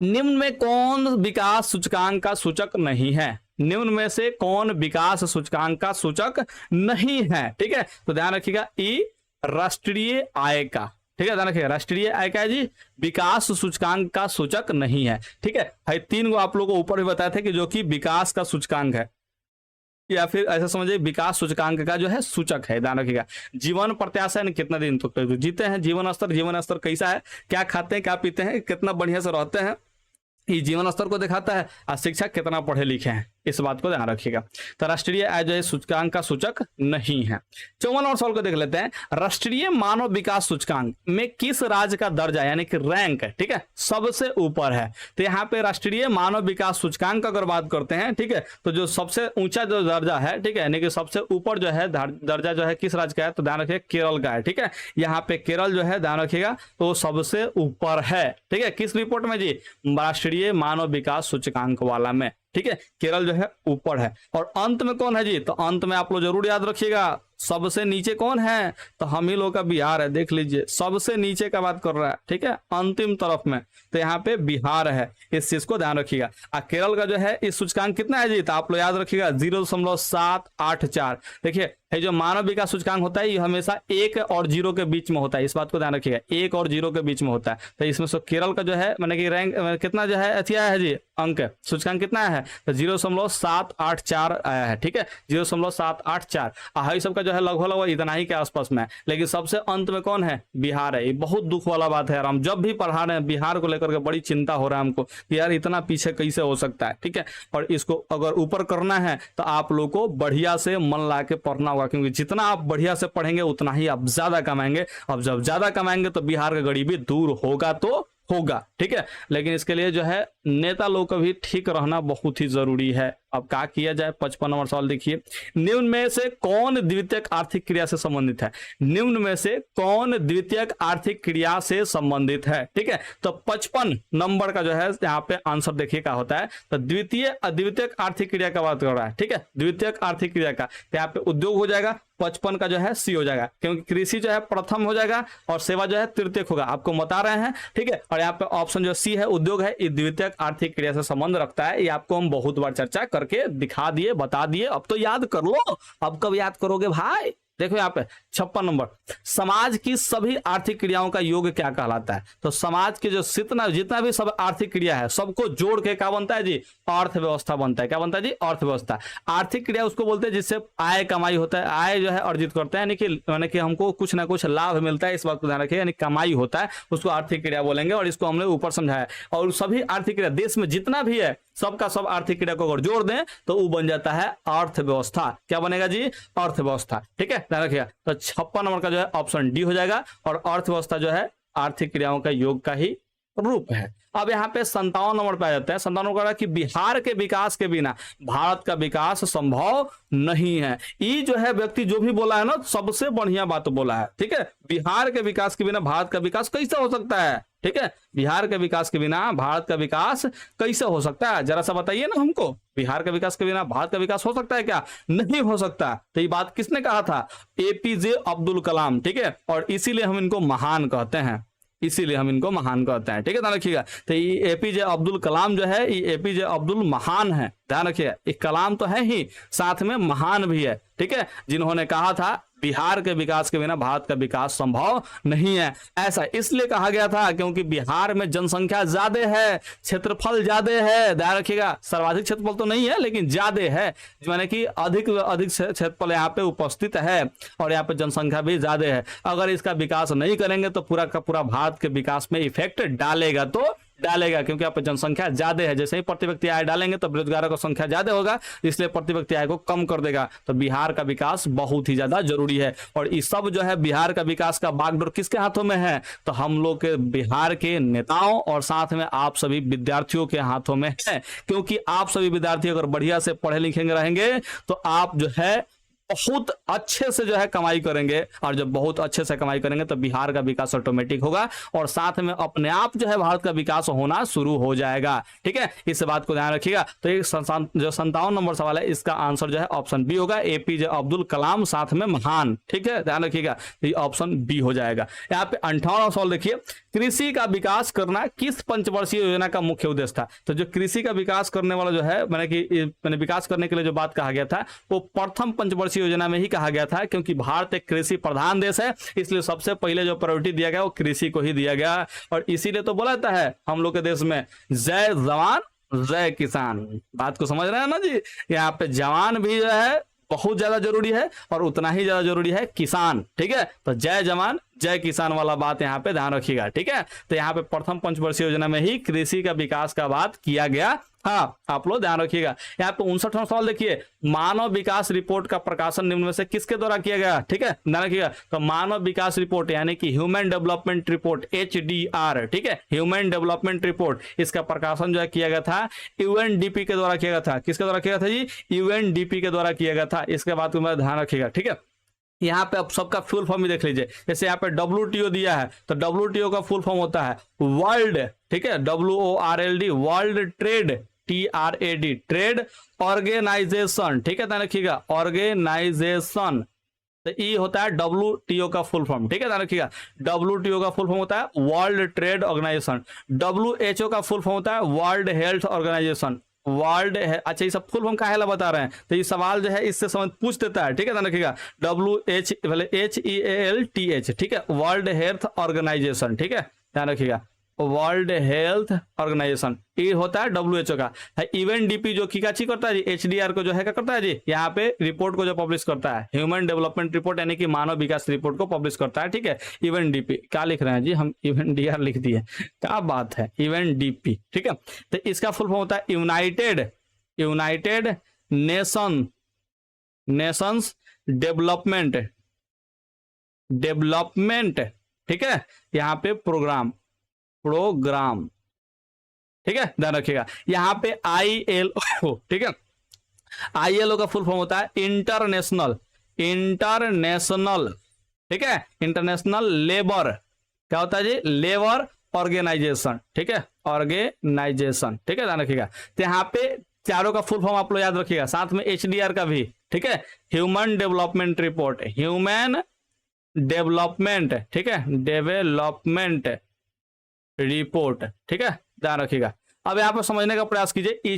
निम्न में कौन विकास सूचकांक का सूचक नहीं है? निम्न में से कौन विकास सूचकांक का सूचक नहीं है? ठीक है, तो ध्यान रखिएगा, ई राष्ट्रीय आय का। ठीक है, ध्यान रखिएगा, राष्ट्रीय आय का है जी, विकास सूचकांक का सूचक नहीं है। ठीक है भाई, 3 को आप लोगों को ऊपर भी बताए थे कि जो कि विकास का सूचकांक है, या फिर ऐसा समझिए विकास सूचकांक का जो है सूचक है। ध्यान रखिएगा, जीवन प्रत्याशा कितना दिन तक जीते हैं, जीवन स्तर कैसा है, क्या खाते हैं क्या पीते हैं, कितना बढ़िया से रहते हैं, ये जीवन स्तर को दिखाता है। और शिक्षक कितना पढ़े लिखे हैं, इस बात को ध्यान रखिएगा। तो राष्ट्रीय आय जो है सूचकांक का सूचक नहीं है। 54 और सवाल को देख लेते हैं, राष्ट्रीय मानव विकास सूचकांक में किस राज्य का दर्जा यानी कि रैंक, ठीक है, सबसे ऊपर है? तो यहाँ पे राष्ट्रीय मानव विकास सूचकांक अगर बात करते हैं, ठीक है, तो जो सबसे ऊंचा जो दर्जा है, ठीक है, यानी कि सबसे ऊपर जो है दर्जा जो है किस राज्य का है? तो ध्यान रखिएगा केरल का है। ठीक है, यहाँ पे केरल जो है ध्यान रखिएगा तो सबसे ऊपर है। ठीक है, किस रिपोर्ट में जी? राष्ट्रीय मानव विकास सूचकांक वाला में। ठीक है, केरल जो है ऊपर है। और अंत में कौन है जी? तो अंत में आप लोग जरूर याद रखिएगा, सबसे नीचे कौन है? तो हम ही लोग का बिहार है। देख लीजिए, सबसे नीचे का बात कर रहा है। ठीक है, अंतिम तरफ में, तो यहाँ पे बिहार है, इस चीज को ध्यान रखिएगा। केरल का जो है इस सूचकांक कितना है जी? तो आप लोग याद रखिएगा 0.784। देखिए, ये जो मानव विकास सूचकांक होता है ये हमेशा 1 और 0 के बीच में होता है, इस बात को ध्यान रखिएगा, 1 और 0 के बीच में होता है। तो इसमें से केरल का जो है मैंने कि रैंक कितना जो है अथिया है जी, अंक सूचकांक कितना है? तो 0.784 आया है। ठीक है, 0.784। हाई सब का जो है लगभग इतना ही के आसपास में है। लेकिन सबसे अंत में कौन है? बिहार है। ये बहुत दुख वाला बात है यार, हम जब भी पढ़ा रहे हैं बिहार को लेकर के बड़ी चिंता हो रहा है हमको कि यार इतना पीछे कैसे हो सकता है। ठीक है, और इसको अगर ऊपर करना है तो आप लोग को बढ़िया से मन ला के पढ़ना होगा, क्योंकि जितना आप बढ़िया से पढ़ेंगे उतना ही आप ज्यादा कमाएंगे। अब जब ज्यादा कमाएंगे तो बिहार का गरीबी दूर होगा तो होगा। ठीक है, लेकिन इसके लिए जो है नेता लोग का भी ठीक रहना बहुत ही जरूरी है। अब क्या किया जाए? 55 नंबर सवाल देखिए, निम्न में से कौन द्वितीयक आर्थिक क्रिया से संबंधित है? निम्न में से कौन द्वितीयक आर्थिक क्रिया से संबंधित है? ठीक है, तो 55 नंबर का जो है यहाँ पे आंसर देखिए क्या होता है। तो द्वितीयक आर्थिक क्रिया का बात कर रहा है। ठीक है, द्वितीयक आर्थिक क्रिया का, तो यहाँ पे उद्योग हो जाएगा, 55 का जो है सी हो जाएगा, क्योंकि कृषि जो है प्रथम हो जाएगा और सेवा जो है तृतीयक होगा, आपको बता रहे हैं। ठीक है, और यहाँ पे ऑप्शन जो सी है उद्योग है, ये द्वितीयक आर्थिक क्रिया से संबंध रखता है। ये आपको हम बहुत बार चर्चा करके दिखा दिए, बता दिए, अब तो याद कर लो। अब कब याद करोगे भाई? देखो यहाँ पे 56 नंबर, समाज की सभी आर्थिक क्रियाओं का योग क्या कहलाता है? तो समाज के जो जितना भी सब आर्थिक क्रिया है सबको जोड़ के क्या बनता है जी? अर्थव्यवस्था बनता है। क्या बनता है जी? अर्थव्यवस्था। आर्थिक क्रिया उसको बोलते हैं जिससे आय कमाई होता है, आय जो है अर्जित करते हैं, यानी कि हमको कुछ ना कुछ लाभ मिलता है, इस बात को ध्यान रखिए, यानी कमाई होता है, उसको आर्थिक क्रिया बोलेंगे। और इसको हमने ऊपर समझाया। और सभी आर्थिक क्रिया देश में जितना भी है सबका सब आर्थिक क्रिया को अगर जोड़ दें तो वो बन जाता है अर्थव्यवस्था। क्या बनेगा जी? अर्थव्यवस्था। ठीक है, ध्यान रखिएगा। तो 56 नंबर का जो है ऑप्शन डी हो जाएगा, और अर्थव्यवस्था जो है आर्थिक क्रियाओं का योग का ही रूप है। अब यहाँ पे 57 नंबर पे आ जाता है। 57 नंबर कि बिहार के विकास के बिना भारत का विकास संभव नहीं है। ये जो है व्यक्ति जो भी बोला है ना, सबसे बढ़िया बात बोला है। ठीक है, बिहार के विकास के बिना भारत का विकास कैसे हो सकता है? ठीक है, बिहार के विकास के बिना भारत का विकास कैसे हो सकता है, जरा सा बताइए ना हमको। बिहार के विकास के बिना भारत का विकास हो सकता है क्या? नहीं हो सकता। तो ये बात किसने कहा था? एपीजे अब्दुल कलाम, ठीक है, और इसीलिए हम इनको महान कहते हैं, इसीलिए हम इनको महान कहते हैं, ठीक है, ध्यान रखिएगा। तो ये एपीजे अब्दुल कलाम जो है, ये एपीजे अब्दुल महान है, ध्यान रखिएगा, एक कलाम तो है ही, साथ में महान भी है, ठीक है, जिन्होंने कहा था बिहार के विकास के बिना भारत का विकास संभव नहीं है। ऐसा इसलिए कहा गया था क्योंकि बिहार में जनसंख्या ज्यादा है, क्षेत्रफल ज्यादा है, ध्यान रखिएगा, सर्वाधिक क्षेत्रफल तो नहीं है लेकिन ज्यादा है, माने कि अधिक क्षेत्रफल यहाँ पे उपस्थित है और यहाँ पे जनसंख्या भी ज्यादा है। अगर इसका विकास नहीं करेंगे तो पूरा का पूरा भारत के विकास में इफेक्ट डालेगा, तो डालेगा, क्योंकि यहाँ पे जनसंख्या ज्यादा है। जैसे ही प्रति व्यक्ति आय डालेंगे तो बेरोजगारों की संख्या ज्यादा होगा, इसलिए प्रति व्यक्ति आय को कम कर देगा। तो बिहार का विकास बहुत ही ज्यादा जरूरी है। और इस सब जो है बिहार का विकास का बागडोर किसके हाथों में है? तो हम लोग के बिहार के नेताओं और साथ में आप सभी विद्यार्थियों के हाथों में है, क्योंकि आप सभी विद्यार्थी अगर बढ़िया से पढ़े लिखे रहेंगे तो आप जो है बहुत अच्छे से जो है कमाई करेंगे, और जब बहुत अच्छे से कमाई करेंगे तो बिहार का विकास ऑटोमेटिक होगा और साथ में अपने आप जो है भारत का विकास होना शुरू हो जाएगा, ठीक है, इस बात को ध्यान रखिएगा। तो एक जो 57 नंबर सवाल है, इसका आंसर जो है ऑप्शन बी होगा, एपीजे अब्दुल कलाम साथ में महान, ठीक है, ध्यान रखिएगा, ये ऑप्शन बी हो जाएगा। यहाँ पे 58वां सवाल देखिए, कृषि का विकास करना किस पंचवर्षीय योजना का मुख्य उद्देश्य था? तो जो कृषि का विकास करने वाला जो है, मैंने विकास करने के लिए जो बात कहा गया था वो प्रथम पंचवर्षीय योजना में ही कहा गया था, क्योंकि भारत एक कृषि प्रधान देश है, इसलिए सबसे पहले जो प्रायोरिटी दिया गया वो कृषि को ही दिया गया। और इसीलिए तो बोला जाता है हम लोग के देश में जय जवान जय किसान। बात को समझ रहे हैं ना जी? यहाँ पे जवान भी जो है बहुत ज्यादा जरूरी है और उतना ही ज्यादा जरूरी है किसान, ठीक है। तो जय जवान जय किसान वाला बात यहाँ पे ध्यान रखिएगा, ठीक है। तो यहाँ पे प्रथम पंचवर्षीय योजना में ही कृषि का विकास का बात किया गया। हाँ, आप लोग ध्यान रखिएगा। यहाँ पे 59वां सवाल देखिए, मानव विकास रिपोर्ट का प्रकाशन निम्न में से किसके द्वारा किया गया? ठीक है, ध्यान रखिएगा। तो मानव विकास रिपोर्ट यानी कि ह्यूमन डेवलपमेंट रिपोर्ट HDR, ठीक है, ह्यूमन डेवलपमेंट रिपोर्ट, इसका प्रकाशन जो है किया गया था UNDP के द्वारा किया गया था। किसके द्वारा किया गया था जी? UNDP के द्वारा किया गया था। इसके बाद में ध्यान रखिएगा, ठीक है। यहाँ पे अब सबका फुल फॉर्म ही देख लीजिए। जैसे यहाँ पे WTO दिया है तो WTO का फुल फॉर्म होता है वर्ल्ड, ठीक है, WORLD, world trade, TRAD, trade organisation, ठीक है, ध्यान रखिएगा, ऑर्गेनाइजेशन। तो ये होता है WTO का फुल फॉर्म, ठीक है, ध्यान रखिएगा। WTO का फुल फॉर्म होता है वर्ल्ड ट्रेड ऑर्गेनाइजेशन। WHO का फुल फॉर्म होता है वर्ल्ड हेल्थ ऑर्गेनाइजेशन, वर्ल्ड है। अच्छा, ये सब फुल फॉर्म काहे ला बता रहे हैं? तो ये सवाल जो है इससे समझ पूछ देता है, ठीक है, ध्यान रखिएगा। HEALTH, ठीक है, वर्ल्ड हेल्थ ऑर्गेनाइजेशन, ठीक है, ध्यान रखिएगा, वर्ल्ड हेल्थ ऑर्गेनाइजेशन। ये होता है WHO का। UNDP जो काची करता है जी, HDR को जो है क्या करता है जी, यहाँ पे रिपोर्ट को जो पब्लिश करता है, ह्यूमन डेवलपमेंट रिपोर्ट यानी कि मानव विकास रिपोर्ट को पब्लिश करता है, ठीक है। UNDP क्या लिख रहे हैं जी, हम UNDR लिख दिए, क्या बात है, UNDP, ठीक है। तो इसका फुल फॉर्म होता है यूनाइटेड नेशंस डेवलपमेंट, ठीक है, यहाँ पे प्रोग्राम, ठीक है, ध्यान रखिएगा। यहाँ पे ILO, ठीक है, ILO का फुल फॉर्म होता है इंटरनेशनल, ठीक है, इंटरनेशनल लेबर, क्या होता है जी, लेबर ऑर्गेनाइजेशन, ठीक है, ऑर्गेनाइजेशन, ठीक है, ध्यान रखिएगा। तो यहाँ पे चारों का फुल फॉर्म आप लोग याद रखिएगा, साथ में HDR का भी, ठीक है, human development report, human development, ठीक है, डेवलपमेंट रिपोर्ट, ठीक है, ध्यान रखिएगा। अब यहाँ पर समझने का प्रयास कीजिए,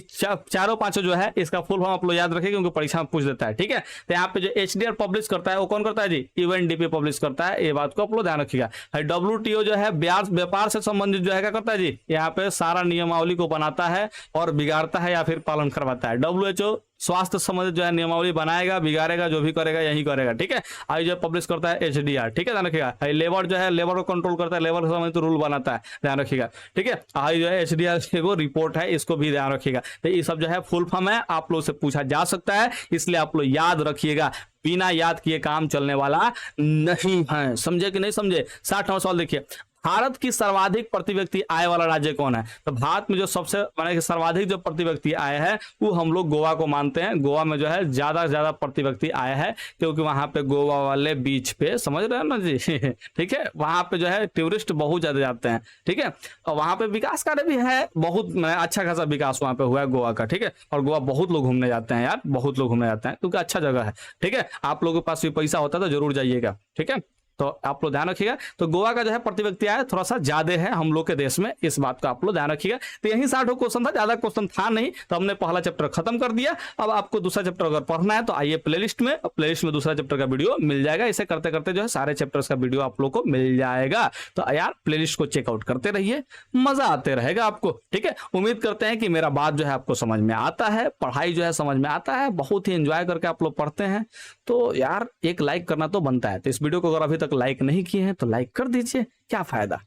चारों पांचों जो है इसका फुल फॉर्म आप लोग याद रखिए क्योंकि परीक्षा में पूछ देता है, ठीक है। तो यहाँ पे जो HDR पब्लिश करता है वो कौन करता है जी, UNDP पब्लिश करता है, ये बात को आप लोग ध्यान रखिएगा। WTO जो है व्यापार से संबंधित जो है क्या करता है जी, यहाँ पे सारा नियमावली को बनाता है और बिगाड़ता है या फिर पालन करवाता है। WHO स्वास्थ्य संबंधित जो है नियमावली बनाएगा, बिगाड़ेगा, जो भी करेगा यही करेगा, ठीक है। आई जो पब्लिश करता है HDR, ठीक है, ध्यान रखिएगा। लेबर जो है लेबर को कंट्रोल करता है, लेबर संबंधित रूल बनाता है, ध्यान रखिएगा, ठीक है। आई जो है HDR वो रिपोर्ट है, इसको भी ध्यान रखिएगा। तो ये सब जो है फुल फॉर्म है, आप लोग से पूछा जा सकता है, इसलिए आप लोग याद रखिएगा, बिना याद किए काम चलने वाला नहीं है। समझे कि नहीं समझे? 60वां सवाल देखिए, भारत की सर्वाधिक प्रति व्यक्ति आय वाला राज्य कौन है? तो भारत में जो सबसे माने कि सर्वाधिक जो प्रति व्यक्ति आय है वो हम लोग गोवा को मानते हैं। गोवा में जो है ज्यादा से ज्यादा प्रति व्यक्ति आय है, क्योंकि वहां पे गोवा वाले बीच पे, समझ रहे हैं ना जी ठीक है, वहां पे जो है टूरिस्ट बहुत ज्यादा जाते हैं। ठीक है, और वहां पे विकास कार्य भी है, बहुत अच्छा खासा विकास वहां पे हुआ है गोवा का। ठीक है, और गोवा बहुत लोग घूमने जाते हैं यार, बहुत लोग घूमने जाते हैं क्योंकि अच्छा जगह है। ठीक है, आप लोगों के पास भी पैसा होता है तो जरूर जाइएगा। ठीक है, तो आप लोग ध्यान रखिएगा। तो गोवा का जो है प्रति व्यक्ति आय थोड़ा सा ज्यादा है हम लोग के देश में, इस बात का आप लोग ध्यान रखिएगा। तो यही 60 क्वेश्चन था, ज्यादा क्वेश्चन था नहीं, तो हमने पहला चैप्टर खत्म कर दिया। अब आपको दूसरा चैप्टर अगर पढ़ना है तो आइए प्लेलिस्ट में, प्लेलिस्ट में दूसरा चैप्टर का वीडियो मिल जाएगा। इसे करते करते जो है सारे चैप्टर्स का वीडियो आप लोग को मिल जाएगा। तो यार प्लेलिस्ट को चेकआउट करते रहिए, मजा आते रहेगा आपको। ठीक है, उम्मीद करते हैं कि मेरा बात जो है आपको समझ में आता है, पढ़ाई जो है समझ में आता है, बहुत ही एंजॉय करके आप लोग पढ़ते हैं। तो यार एक लाइक करना तो बनता है। तो इस वीडियो को अगर अभी तक लाइक नहीं किए हैं तो लाइक कर दीजिए, क्या फायदा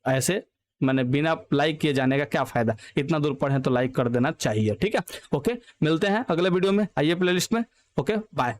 ऐसे मैंने बिना लाइक किए जाने का, क्या फायदा, इतना दूर पढ़े तो लाइक कर देना चाहिए। ठीक है, ओके, मिलते हैं अगले वीडियो में, आइए प्लेलिस्ट में। Okay, bye.